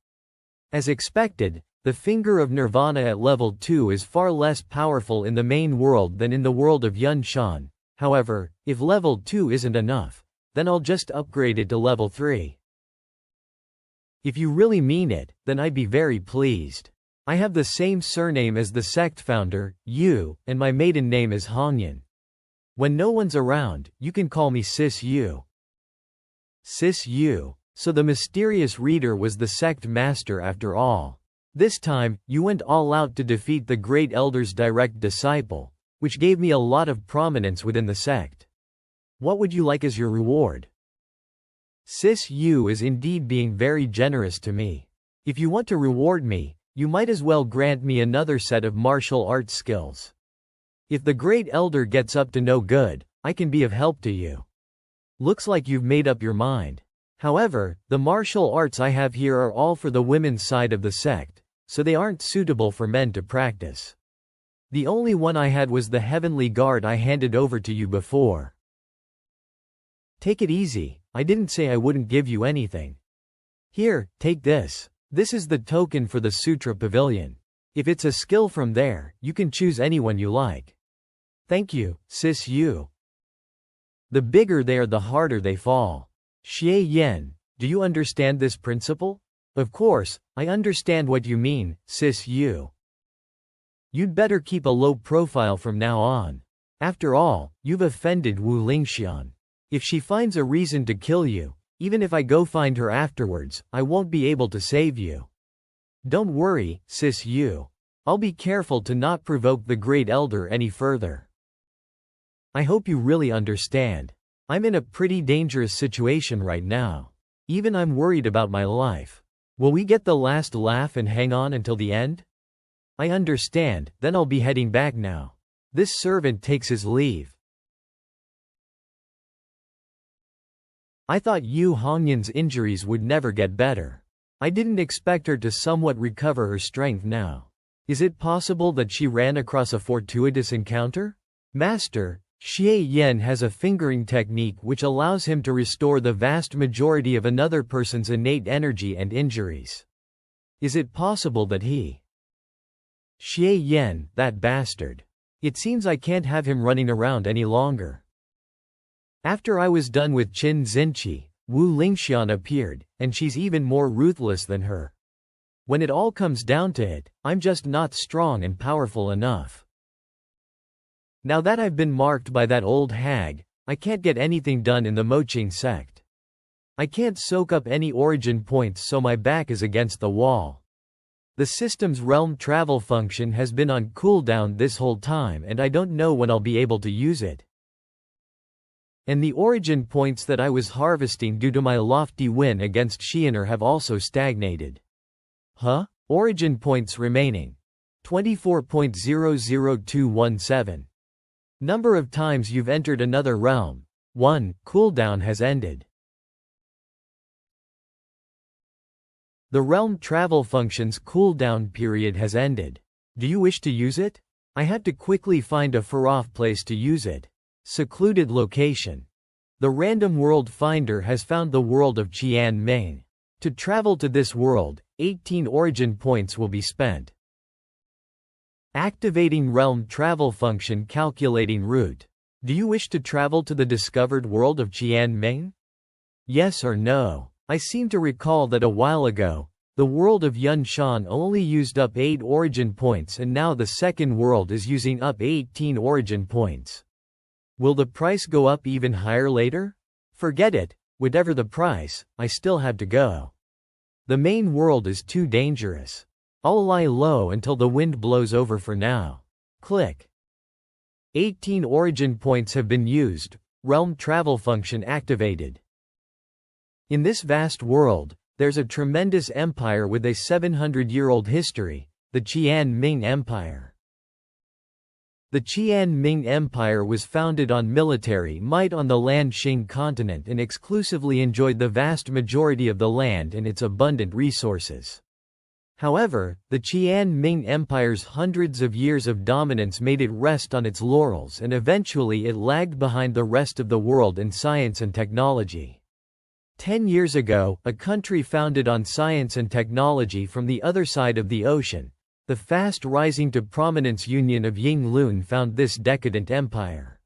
As expected, the finger of nirvana at level 2 is far less powerful in the main world than in the world of Yun Shan. However, if level 2 isn't enough, then I'll just upgrade it to level 3. If you really mean it, then I'd be very pleased. I have the same surname as the sect founder, Yu, and my maiden name is Hongyan. When no one's around, you can call me Sis Yu. Sis you. So the mysterious reader was the sect master after all. This time, you went all out to defeat the great elder's direct disciple, which gave me a lot of prominence within the sect. What would you like as your reward? Sis you is indeed being very generous to me. If you want to reward me, you might as well grant me another set of martial arts skills. If the great elder gets up to no good, I can be of help to you. Looks like you've made up your mind. However, the martial arts I have here are all for the women's side of the sect, so they aren't suitable for men to practice. The only one I had was the heavenly guard I handed over to you before. Take it easy, I didn't say I wouldn't give you anything. Here, take this. This is the token for the Sutra Pavilion. If it's a skill from there, you can choose anyone you like. Thank you, sis you. The bigger they are, the harder they fall. Xie Yen, do you understand this principle? Of course, I understand what you mean, sis you. You'd better keep a low profile from now on. After all, you've offended Wu Lingxian. If she finds a reason to kill you, even if I go find her afterwards, I won't be able to save you. Don't worry, sis you. I'll be careful to not provoke the great elder any further. I hope you really understand. I'm in a pretty dangerous situation right now. Even I'm worried about my life. Will we get the last laugh and hang on until the end? I understand, then I'll be heading back now. This servant takes his leave. I thought Yu Hongyan's injuries would never get better. I didn't expect her to somewhat recover her strength now. Is it possible that she ran across a fortuitous encounter? Master, Xie Yen has a fingering technique which allows him to restore the vast majority of another person's innate energy and injuries. Is it possible that he... Xie Yen, that bastard. It seems I can't have him running around any longer. After I was done with Qin Xinqi, Wu Lingxian appeared, and she's even more ruthless than her. When it all comes down to it, I'm just not strong and powerful enough. Now that I've been marked by that old hag, I can't get anything done in the Moqing sect. I can't soak up any origin points, so my back is against the wall. The system's realm travel function has been on cooldown this whole time, and I don't know when I'll be able to use it. And the origin points that I was harvesting due to my lofty win against Xianer have also stagnated. Huh? Origin points remaining. 24.00217. Number of times you've entered another realm. 1. Cooldown has ended. The realm travel function's cooldown period has ended. Do you wish to use it? I had to quickly find a far-off place to use it. Secluded location. The random world finder has found the world of Qian Main. To travel to this world, 18 origin points will be spent. Activating realm travel function, calculating route. Do you wish to travel to the discovered world of Qian Main? Yes or no? I seem to recall that a while ago, the world of Yunshan only used up 8 origin points, and now the second world is using up 18 origin points. Will the price go up even higher later? Forget it, whatever the price, I still have to go. The main world is too dangerous. I'll lie low until the wind blows over for now. Click. 18 origin points have been used, realm travel function activated. In this vast world, there's a tremendous empire with a 700-year-old history, the Qian Ming Empire. The Qian Ming Empire was founded on military might on the Lanxing continent and exclusively enjoyed the vast majority of the land and its abundant resources. However, the Qian Ming Empire's hundreds of years of dominance made it rest on its laurels, and eventually it lagged behind the rest of the world in science and technology. 10 years ago, a country founded on science and technology from the other side of the ocean, the fast rising to prominence Union of Yinglun, found this decadent empire.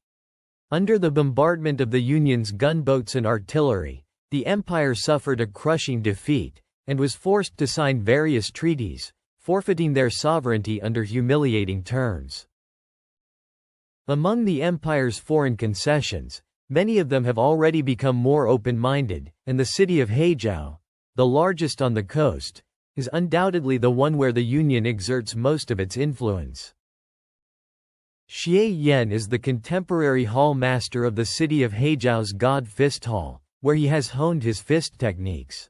Under the bombardment of the Union's gunboats and artillery, the empire suffered a crushing defeat, and was forced to sign various treaties, forfeiting their sovereignty under humiliating terms. Among the empire's foreign concessions, Many of them have already become more open-minded, and the city of Haijiao, the largest on the coast, is undoubtedly the one where the Union exerts most of its influence. Xie Yan is the contemporary hall master of the city of Haijiao's God Fist Hall, where he has honed his fist techniques.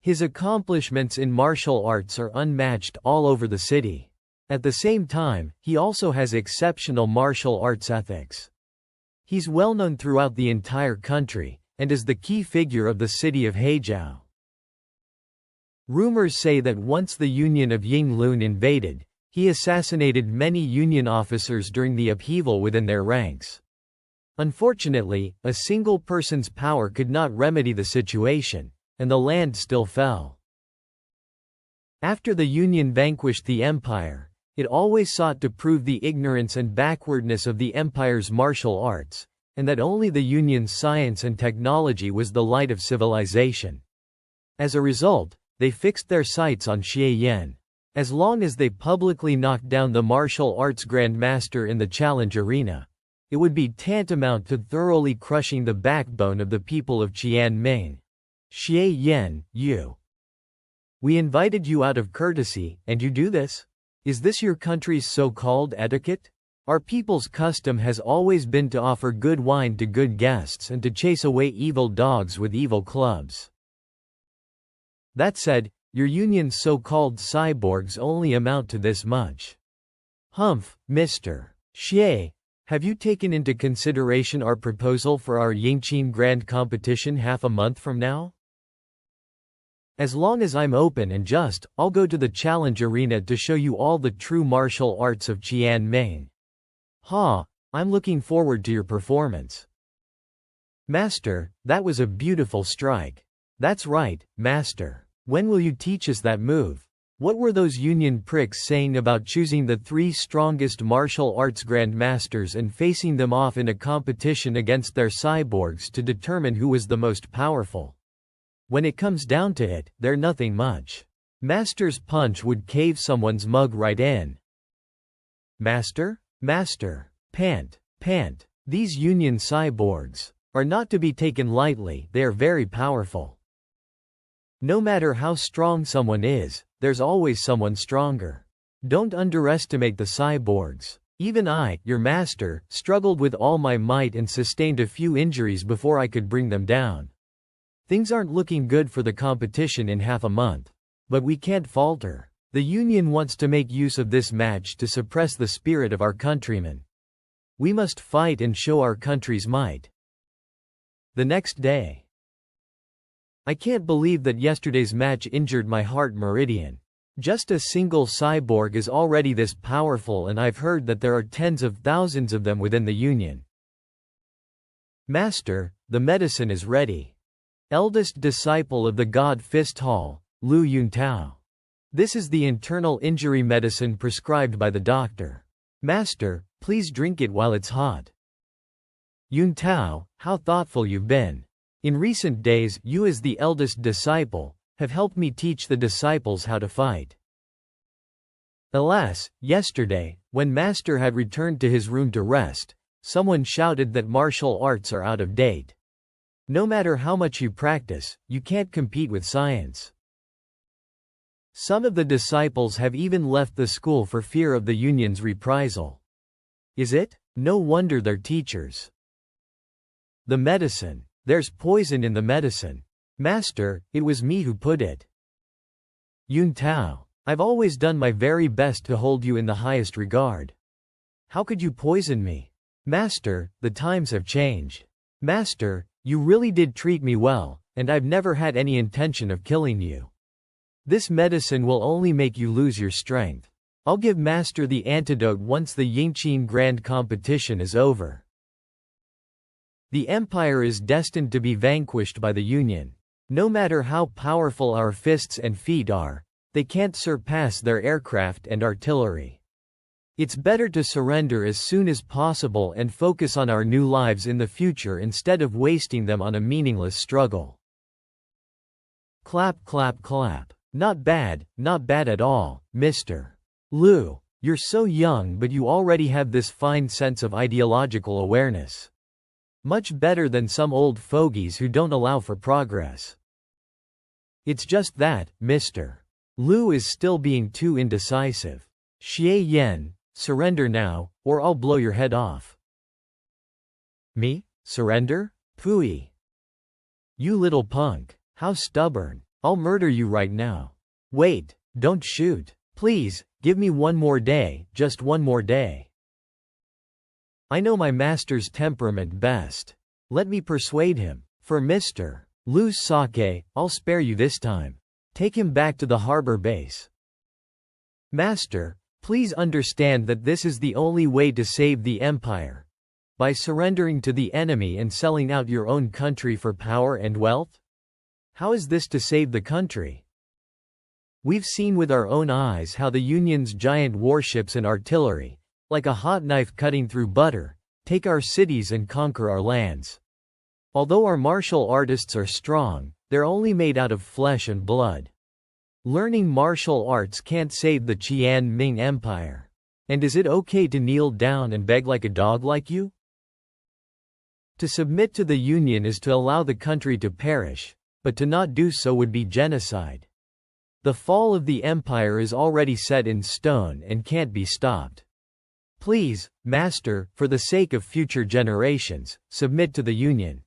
His accomplishments in martial arts are unmatched all over the city. At the same time, he also has exceptional martial arts ethics. He's well known throughout the entire country, and is the key figure of the city of Haijiao. Rumors say that once the Union of Yinglun invaded, he assassinated many Union officers during the upheaval within their ranks. Unfortunately, a single person's power could not remedy the situation, and the land still fell. After the Union vanquished the empire, it always sought to prove the ignorance and backwardness of the empire's martial arts, and that only the Union's science and technology was the light of civilization. As a result, they fixed their sights on Xie Yan. As long as they publicly knocked down the martial arts grandmaster in the challenge arena, it would be tantamount to thoroughly crushing the backbone of the people of Qianming. Xie Yan, we invited you out of courtesy, and you do this? Is this your country's so-called etiquette? Our people's custom has always been to offer good wine to good guests and to chase away evil dogs with evil clubs. That said, your Union's so-called cyborgs only amount to this much. Humph, Mr. Xie, have you taken into consideration our proposal for our Yingqin Grand Competition half a month from now? As long as I'm open and just, I'll go to the challenge arena to show you all the true martial arts of Qianming. I'm looking forward to your performance. Master, that was a beautiful strike. That's right, Master. When will you teach us that move? What were those Union pricks saying about choosing the 3 strongest martial arts grandmasters and facing them off in a competition against their cyborgs to determine who was the most powerful? When it comes down to it, they're nothing much. Master's punch would cave someone's mug right in. Master? Master. Pant. These Union cyborgs are not to be taken lightly, they are very powerful. No matter how strong someone is, there's always someone stronger. Don't underestimate the cyborgs. Even I, your master, struggled with all my might and sustained a few injuries before I could bring them down. Things aren't looking good for the competition in half a month. But we can't falter. The Union wants to make use of this match to suppress the spirit of our countrymen. We must fight and show our country's might. The next day. I can't believe that yesterday's match injured my heart meridian. Just a single cyborg is already this powerful, and I've heard that there are tens of thousands of them within the Union. Master, the medicine is ready. Eldest disciple of the God Fist Hall, Lu Yuntao. This is the internal injury medicine prescribed by the doctor. Master, please drink it while it's hot. Yuntao, how thoughtful you've been. In recent days, you as the eldest disciple, have helped me teach the disciples how to fight. Alas, yesterday, when Master had returned to his room to rest, someone shouted that martial arts are out of date. No matter how much you practice, you can't compete with science. Some of the disciples have even left the school for fear of the Union's reprisal. Is it? No wonder they're teachers. The medicine. There's poison in the medicine. Master, it was me who put it. Yuntao, I've always done my very best to hold you in the highest regard. How could you poison me? Master, the times have changed. Master, you really did treat me well, and I've never had any intention of killing you. This medicine will only make you lose your strength. I'll give Master the antidote once the Yingqin Grand Competition is over. The Empire is destined to be vanquished by the Union. No matter how powerful our fists and feet are, they can't surpass their aircraft and artillery. It's better to surrender as soon as possible and focus on our new lives in the future instead of wasting them on a meaningless struggle. Clap, clap, clap. Not bad at all, Mr. Lu. You're so young, but you already have this fine sense of ideological awareness. Much better than some old fogies who don't allow for progress. It's just that, Mr. Lu is still being too indecisive. Xie Yan, surrender now, or I'll blow your head off. Me? Surrender? Pooey. You little punk. How stubborn. I'll murder you right now. Wait, don't shoot. Please, give me one more day, just one more day. I know my master's temperament best. Let me persuade him. For Mr. Lu's sake, I'll spare you this time. Take him back to the harbor base. Master, please understand that this is the only way to save the empire. By surrendering to the enemy and selling out your own country for power and wealth? How is this to save the country? We've seen with our own eyes how the Union's giant warships and artillery, like a hot knife cutting through butter, take our cities and conquer our lands. Although our martial artists are strong, they're only made out of flesh and blood. Learning martial arts can't save the Qian Ming Empire. And is it okay to kneel down and beg like a dog like you? To submit to the Union is to allow the country to perish, but to not do so would be genocide. The fall of the empire is already set in stone and can't be stopped. Please, Master, for the sake of future generations, submit to the Union.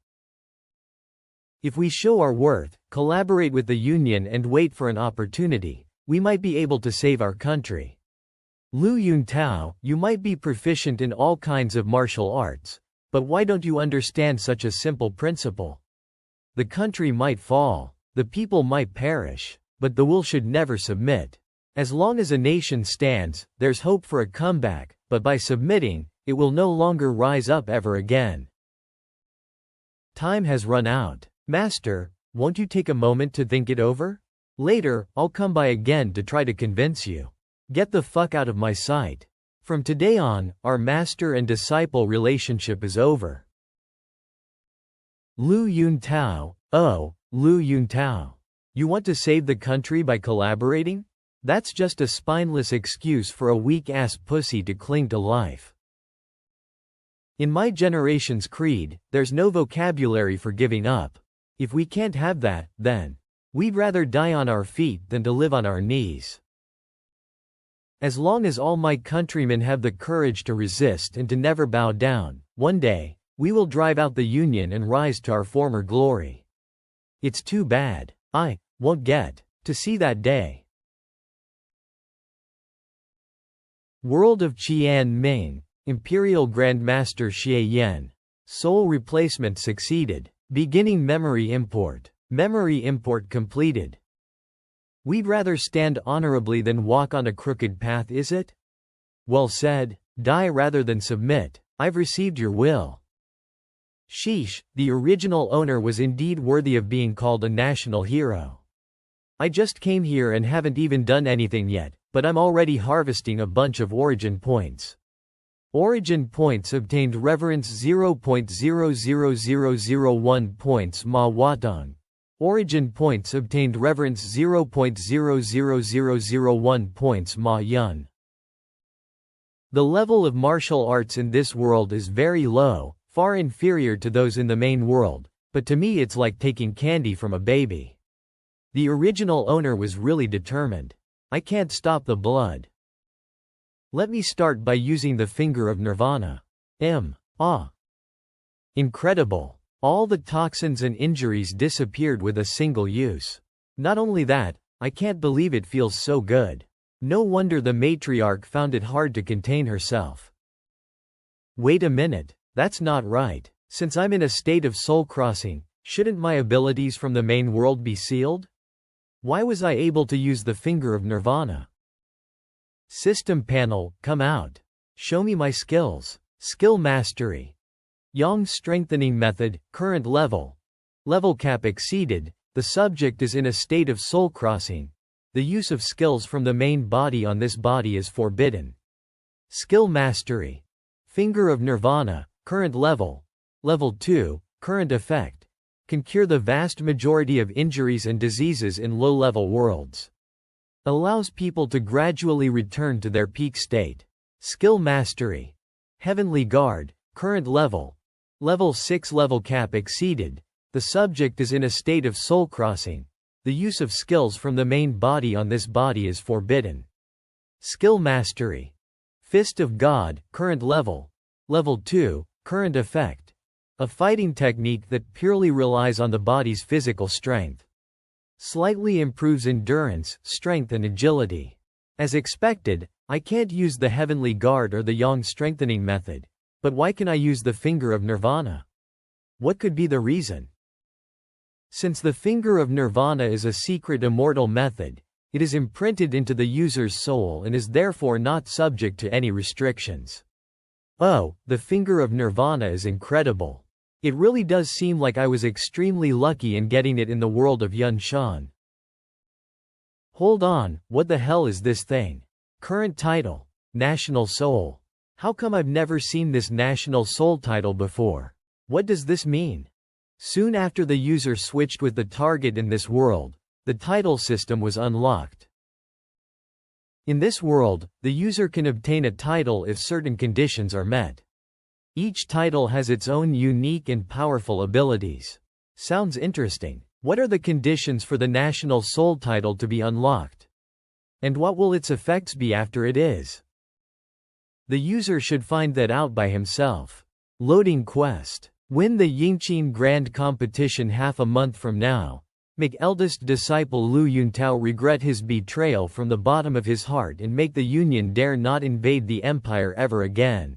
If we show our worth, collaborate with the Union and wait for an opportunity, we might be able to save our country. Lu Yuntao, you might be proficient in all kinds of martial arts, but why don't you understand such a simple principle? The country might fall, the people might perish, but the will should never submit. As long as a nation stands, there's hope for a comeback, but by submitting, it will no longer rise up ever again. Time has run out. Master, won't you take a moment to think it over? Later, I'll come by again to try to convince you. Get the fuck out of my sight. From today on, our master and disciple relationship is over. Lu Yuntao, oh, Lu Yuntao. You want to save the country by collaborating? That's just a spineless excuse for a weak-ass pussy to cling to life. In my generation's creed, there's no vocabulary for giving up. If we can't have that, then we'd rather die on our feet than to live on our knees. As long as all my countrymen have the courage to resist and to never bow down, one day, we will drive out the Union and rise to our former glory. It's too bad I won't get to see that day. World of Qian Ming, Imperial Grandmaster Xie Yan. Soul replacement succeeded. Beginning memory import. Memory import completed. We'd rather stand honorably than walk on a crooked path, is it? Well said. Die rather than submit. I've received your will. Sheesh, the original owner was indeed worthy of being called a national hero. I just came here and haven't even done anything yet, but I'm already harvesting a bunch of origin points. Origin points obtained reverence 0.00001 points ma watong. Origin points obtained reverence 0.00001 points ma yun. The level of martial arts in this world is very low, far inferior to those in the main world, but to me it's like taking candy from a baby. The original owner was really determined. I can't stop the blood. Let me start by using the finger of nirvana. Incredible. All the toxins and injuries disappeared with a single use. Not only that, I can't believe it feels so good. No wonder the matriarch found it hard to contain herself. Wait a minute, that's not right. Since I'm in a state of soul crossing, shouldn't my abilities from the main world be sealed? Why was I able to use the finger of nirvana? System panel, come out. Show me my skills. Skill mastery. Yang strengthening method, current level. Level cap exceeded, the subject is in a state of soul crossing. The use of skills from the main body on this body is forbidden. Skill mastery. Finger of nirvana, current level. Level 2, current effect. Can cure the vast majority of injuries and diseases in low-level worlds. Allows people to gradually return to their peak state. Skill mastery. Heavenly guard, current level. Level 6 level cap exceeded. The subject is in a state of soul crossing. The use of skills from the main body on this body is forbidden. Skill mastery. Fist of God, current level. Level 2, current effect. A fighting technique that purely relies on the body's physical strength. Slightly improves endurance, strength and agility. As expected, I can't use the heavenly guard or the yang strengthening method. But why can I use the finger of nirvana? What could be the reason? Since the finger of nirvana is a secret immortal method, it is imprinted into the user's soul and is therefore not subject to any restrictions. Oh, the finger of nirvana is incredible. It really does seem like I was extremely lucky in getting it in the world of Yun Shan. Hold on, what the hell is this thing? Current title, National Soul. How come I've never seen this National Soul title before? What does this mean? Soon after the user switched with the target in this world, the title system was unlocked. In this world, the user can obtain a title if certain conditions are met. Each title has its own unique and powerful abilities. Sounds interesting. What are the conditions for the National Soul title to be unlocked? And what will its effects be after it is? The user should find that out by himself. Loading quest. Win the Yingqin Grand Competition half a month from now. Make eldest disciple Lu Yuntao regret his betrayal from the bottom of his heart and make the Union dare not invade the empire ever again.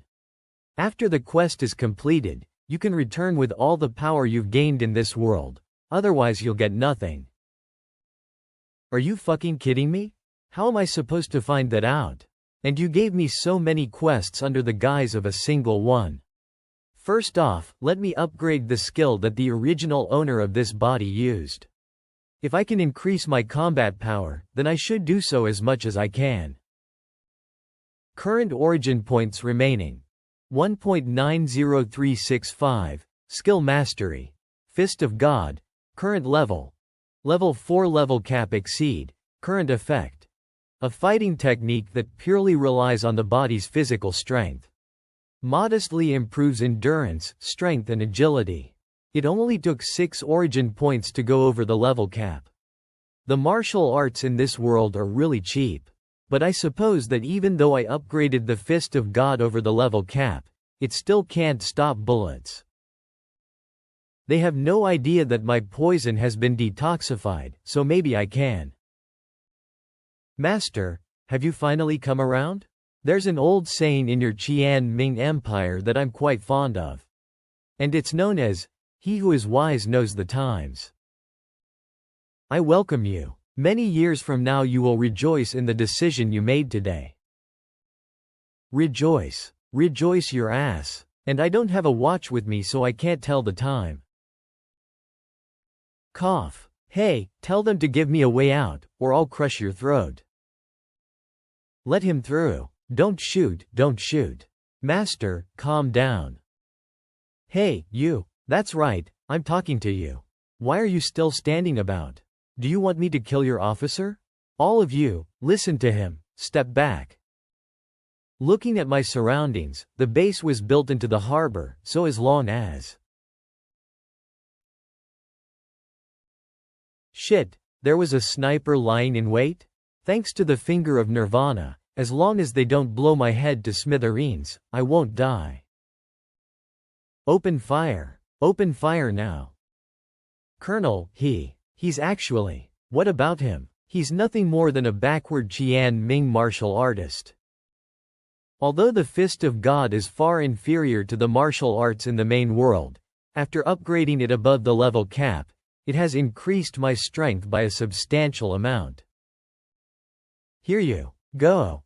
After the quest is completed, you can return with all the power you've gained in this world. Otherwise you'll get nothing. Are you fucking kidding me? How am I supposed to find that out? And you gave me so many quests under the guise of a single one. First off, let me upgrade the skill that the original owner of this body used. If I can increase my combat power, then I should do so as much as I can. Current origin points remaining. 1.90365. Skill Mastery. Fist of God. Current level. Level 4 level cap exceed. Current effect. A fighting technique that purely relies on the body's physical strength. Modestly improves endurance, strength and agility. It only took 6 origin points to go over the level cap. The martial arts in this world are really cheap. But I suppose that even though I upgraded the Fist of God over the level cap, it still can't stop bullets. They have no idea that my poison has been detoxified, so maybe I can. Master, have you finally come around? There's an old saying in your Qian Ming Empire that I'm quite fond of. And it's known as, "He who is wise knows the times." I welcome you. Many years from now you will rejoice in the decision you made today. Rejoice. Rejoice your ass. And I don't have a watch with me so I can't tell the time. Cough. Hey, tell them to give me a way out, or I'll crush your throat. Let him through. Don't shoot, don't shoot. Master, calm down. Hey, you. That's right, I'm talking to you. Why are you still standing about? Do you want me to kill your officer? All of you, listen to him, step back. Looking at my surroundings, the base was built into the harbor, so as long as... Shit, there was a sniper lying in wait? Thanks to the finger of Nirvana, as long as they don't blow my head to smithereens, I won't die. Open fire. Open fire now. Colonel, he's actually, what about him? He's nothing more than a backward Qian Ming martial artist. Although the Fist of God is far inferior to the martial arts in the main world, after upgrading it above the level cap, it has increased my strength by a substantial amount. Here you go.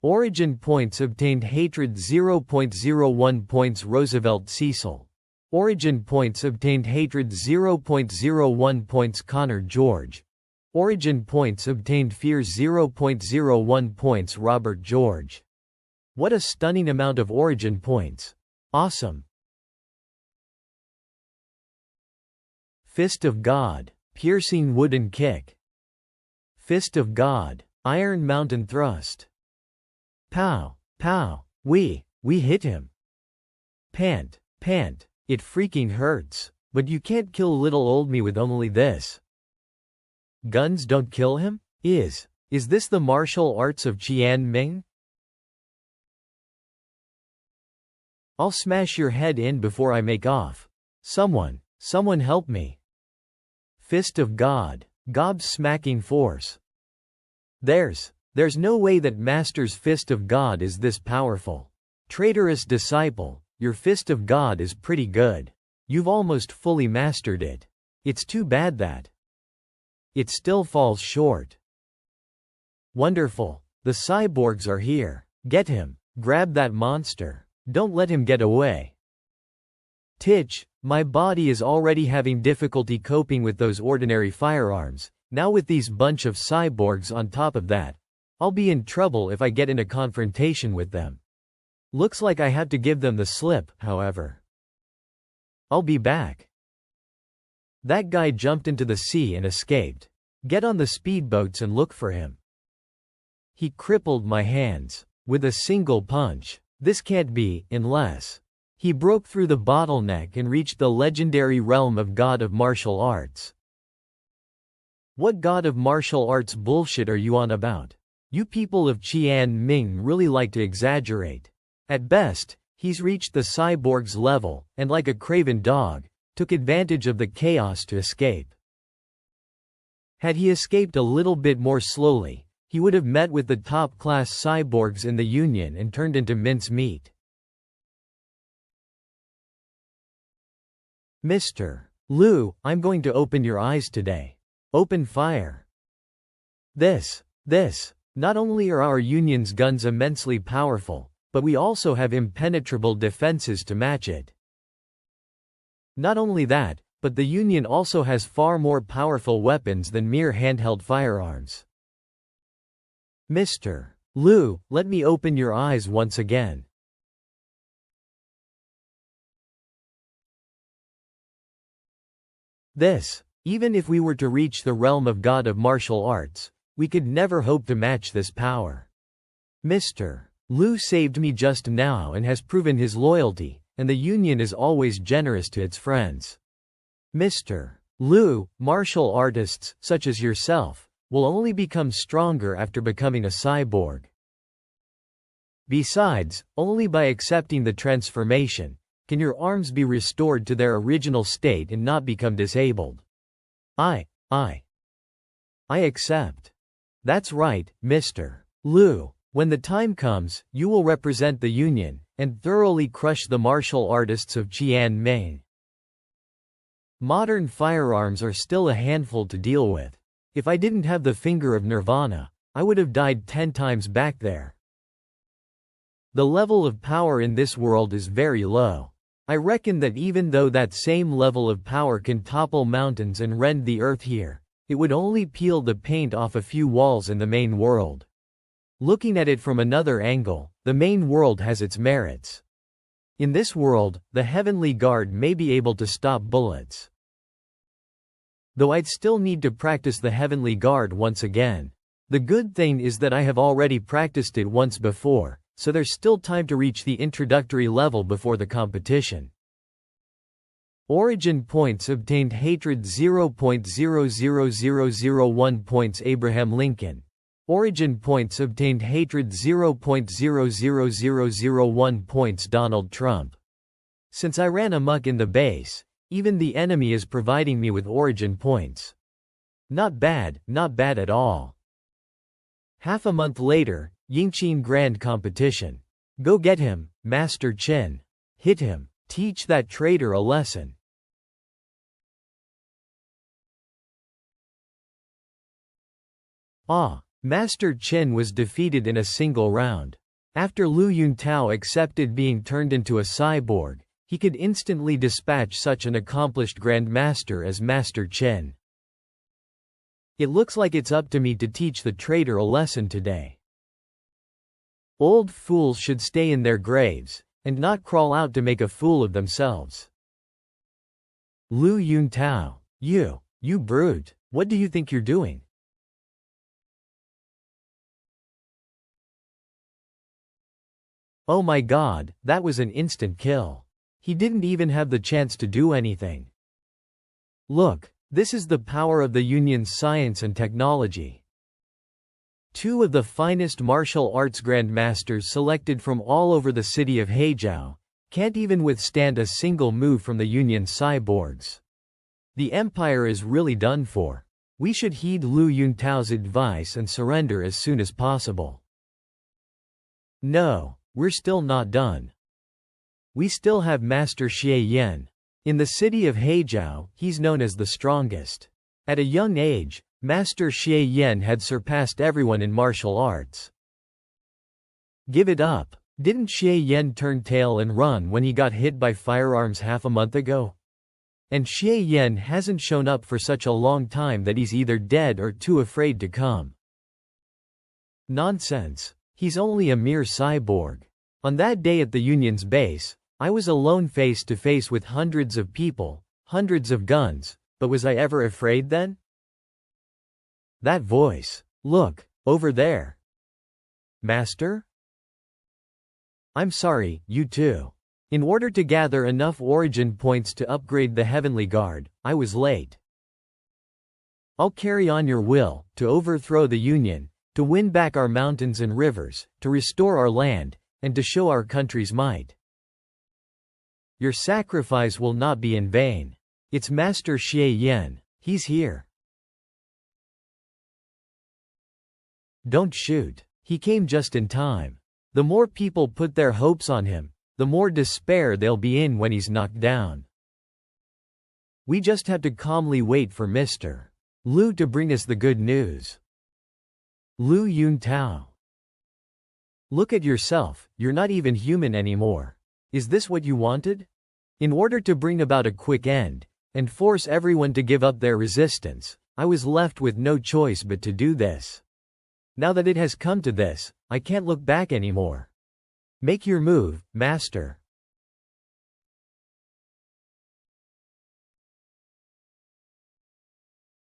Origin points obtained. Hatred 0.01 points. Roosevelt Cecil. Origin points obtained. Hatred 0.01 points. Connor George. Origin points obtained. Fear 0.01 points. Robert George. What a stunning amount of origin points. Awesome. Fist of God. Piercing wooden kick. Fist of God. Iron mountain thrust. Pow, pow. We hit him. Pant, pant, it freaking hurts. But you can't kill little old me with only this. Guns don't kill him? Is this the martial arts of Qian Ming? I'll smash your head in before I make off. Someone help me. Fist of God. Gob-smacking force. There's no way that Master's Fist of God is this powerful. Traitorous disciple, your Fist of God is pretty good. You've almost fully mastered it. It's too bad that it still falls short. Wonderful. The cyborgs are here. Get him. Grab that monster. Don't let him get away. Titch, my body is already having difficulty coping with those ordinary firearms. Now with these bunch of cyborgs on top of that, I'll be in trouble if I get in a confrontation with them. Looks like I have to give them the slip, however. I'll be back. That guy jumped into the sea and escaped. Get on the speedboats and look for him. He crippled my hands with a single punch. This can't be, unless he broke through the bottleneck and reached the legendary realm of God of Martial Arts. What God of Martial Arts bullshit are you on about? You people of Qian Ming really like to exaggerate. At best, he's reached the cyborg's level, and like a craven dog, took advantage of the chaos to escape. Had he escaped a little bit more slowly, he would have met with the top-class cyborgs in the Union and turned into mincemeat. Mr. Liu, I'm going to open your eyes today. Open fire. Not only are our Union's guns immensely powerful, but we also have impenetrable defenses to match it. Not only that, but the Union also has far more powerful weapons than mere handheld firearms. Mr. Liu, let me open your eyes once again. Even if we were to reach the realm of God of Martial Arts, we could never hope to match this power. Mr. Liu saved me just now and has proven his loyalty, and the Union is always generous to its friends. Mr. Liu, martial artists, such as yourself, will only become stronger after becoming a cyborg. Besides, only by accepting the transformation can your arms be restored to their original state and not become disabled. I accept. That's right, Mr. Liu. When the time comes, you will represent the Union and thoroughly crush the martial artists of Qian Ming. Modern firearms are still a handful to deal with. If I didn't have the finger of Nirvana, I would have died 10 times back there. The level of power in this world is very low. I reckon that even though that same level of power can topple mountains and rend the earth here, it would only peel the paint off a few walls in the main world. Looking at it from another angle, the main world has its merits. In this world, the Heavenly Guard may be able to stop bullets. Though I'd still need to practice the Heavenly Guard once again. The good thing is that I have already practiced it once before, so there's still time to reach the introductory level before the competition. Origin points obtained. Hatred 0.00001 points. Abraham Lincoln. Origin points obtained. Hatred 0.00001 points. Donald Trump. Since I ran amok in the base, even the enemy is providing me with origin points. Not bad at all. Half a month later, Yingqin Grand Competition. Go get him, Master Chen. Hit him. Teach that traitor a lesson. Master Chen was defeated in a single round. After Lu Yuntao accepted being turned into a cyborg, he could instantly dispatch such an accomplished grandmaster as Master Chen. It looks like it's up to me to teach the traitor a lesson today. Old fools should stay in their graves, and not crawl out to make a fool of themselves. Lu Yuntao. You brute, what do you think you're doing? Oh my god, that was an instant kill. He didn't even have the chance to do anything. Look, this is the power of the Union's science and technology. Two of the finest martial arts grandmasters selected from all over the city of Heizhou can't even withstand a single move from the Union's cyborgs. The Empire is really done for. We should heed Lu Yuntao's advice and surrender as soon as possible. No, we're still not done. We still have Master Xie Yan. In the city of Heizhou, he's known as the strongest. At a young age, Master Xie Yan had surpassed everyone in martial arts. Give it up. Didn't Xie Yan turn tail and run when he got hit by firearms half a month ago? And Xie Yan hasn't shown up for such a long time that he's either dead or too afraid to come. Nonsense. He's only a mere cyborg. On that day at the Union's base, I was alone face to face with hundreds of people, hundreds of guns, but was I ever afraid then? That voice. Look, over there. Master? I'm sorry, you too. In order to gather enough origin points to upgrade the Heavenly Guard, I was late. I'll carry on your will, to overthrow the Union, to win back our mountains and rivers, to restore our land, and to show our country's might. Your sacrifice will not be in vain. It's Master Xie Yan. He's here. Don't shoot. He came just in time. The more people put their hopes on him, the more despair they'll be in when he's knocked down. We just have to calmly wait for Mr. Lu to bring us the good news. Lu Yuntao. Look at yourself, you're not even human anymore. Is this what you wanted? In order to bring about a quick end, and force everyone to give up their resistance, I was left with no choice but to do this. Now that it has come to this, I can't look back anymore. Make your move, Master.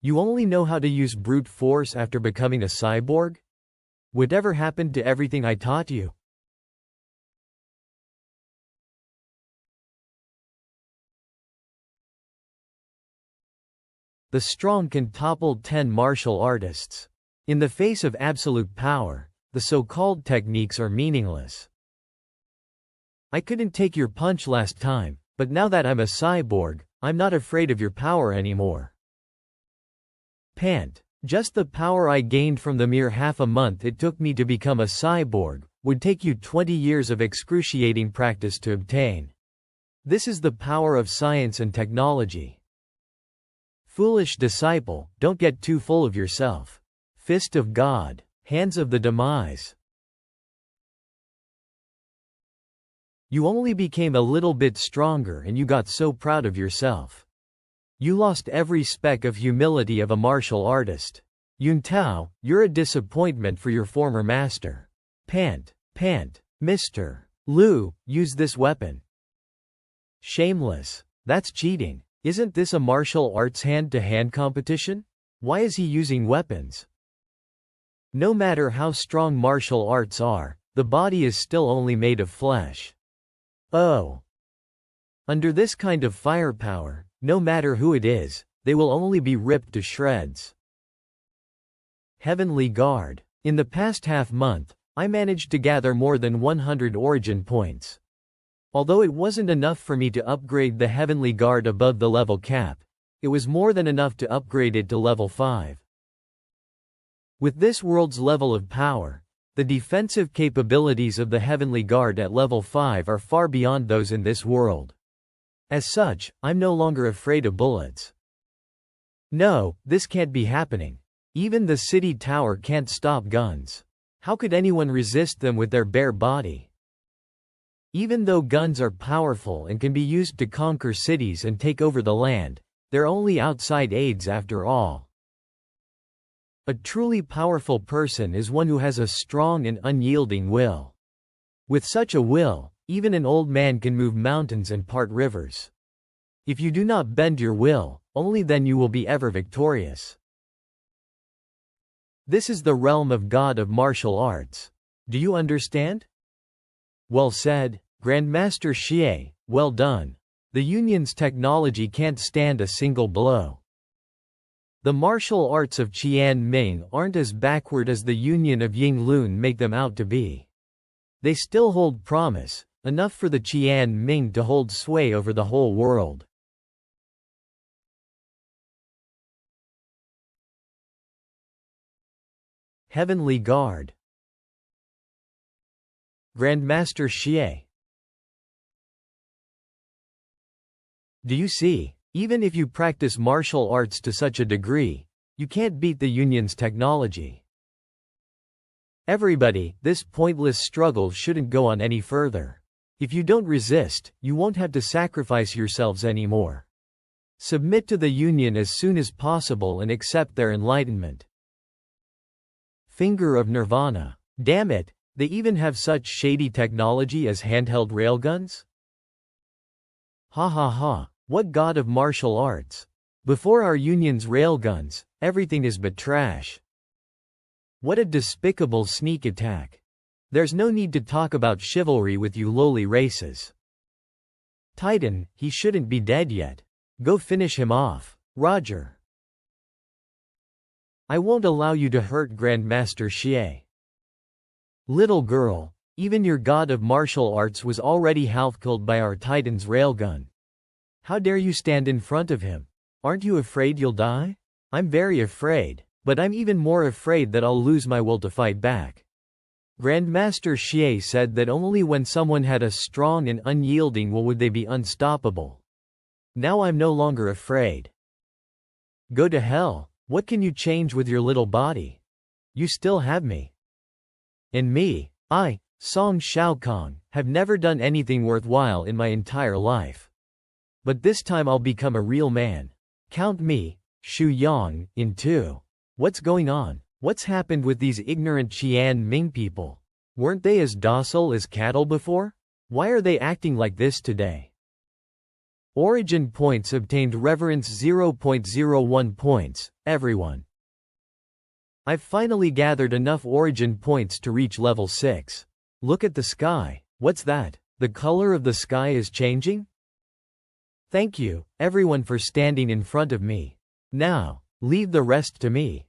You only know how to use brute force after becoming a cyborg? Whatever happened to everything I taught you? The strong can topple 10 martial artists. In the face of absolute power, the so-called techniques are meaningless. I couldn't take your punch last time, but now that I'm a cyborg, I'm not afraid of your power anymore. Pant. Just the power I gained from the mere half a month it took me to become a cyborg would take you 20 years of excruciating practice to obtain. This is the power of science and technology. Foolish disciple, don't get too full of yourself. Fist of God, hands of the demise. You only became a little bit stronger and you got so proud of yourself. You lost every speck of humility of a martial artist. Yuntao, you're a disappointment for your former master. Pant, Mr. Lu, use this weapon. Shameless. That's cheating. Isn't this a martial arts hand-to-hand competition? Why is he using weapons? No matter how strong martial arts are, the body is still only made of flesh. Oh. Under this kind of firepower, no matter who it is, they will only be ripped to shreds. Heavenly Guard. In the past half-month, I managed to gather more than 100 origin points. Although it wasn't enough for me to upgrade the Heavenly Guard above the level cap, it was more than enough to upgrade it to level 5. With this world's level of power, the defensive capabilities of the Heavenly Guard at level 5 are far beyond those in this world. As such, I'm no longer afraid of bullets. No, this can't be happening. Even the city tower can't stop guns. How could anyone resist them with their bare body? Even though guns are powerful and can be used to conquer cities and take over the land, they're only outside aids after all. A truly powerful person is one who has a strong and unyielding will. With such a will, even an old man can move mountains and part rivers. If you do not bend your will, only then you will be ever victorious. This is the realm of God of martial arts. Do you understand? Well said, Grandmaster Xie. Well done. The Union's technology can't stand a single blow. The martial arts of Qian Ming aren't as backward as the Union of Yinglun make them out to be. They still hold promise, enough for the Qian Ming to hold sway over the whole world. Heavenly Guard. Grandmaster Xie. Do you see? Even if you practice martial arts to such a degree, you can't beat the Union's technology. Everybody, this pointless struggle shouldn't go on any further. If you don't resist, you won't have to sacrifice yourselves anymore. Submit to the Union as soon as possible and accept their enlightenment. Finger of Nirvana. Damn it, they even have such shady technology as handheld railguns? Ha ha ha, what god of martial arts? Before our Union's railguns, everything is but trash. What a despicable sneak attack. There's no need to talk about chivalry with you lowly races. Titan, he shouldn't be dead yet. Go finish him off. Roger. I won't allow you to hurt Grandmaster Xie. Little girl, even your god of martial arts was already half-killed by our Titan's railgun. How dare you stand in front of him? Aren't you afraid you'll die? I'm very afraid, but I'm even more afraid that I'll lose my will to fight back. Grandmaster Xie said that only when someone had a strong and unyielding will would they be unstoppable. Now I'm no longer afraid. Go to hell. What can you change with your little body? You still have me. And me, I, Song Shaokong, have never done anything worthwhile in my entire life. But this time I'll become a real man. Count me, Xu Yang, in too. What's going on? What's happened with these ignorant Qian Ming people? Weren't they as docile as cattle before? Why are they acting like this today? Origin points obtained. Reverence 0.01 points, everyone. I've finally gathered enough origin points to reach level 6. Look at the sky. What's that? The color of the sky is changing? Thank you, everyone, for standing in front of me. Now, leave the rest to me.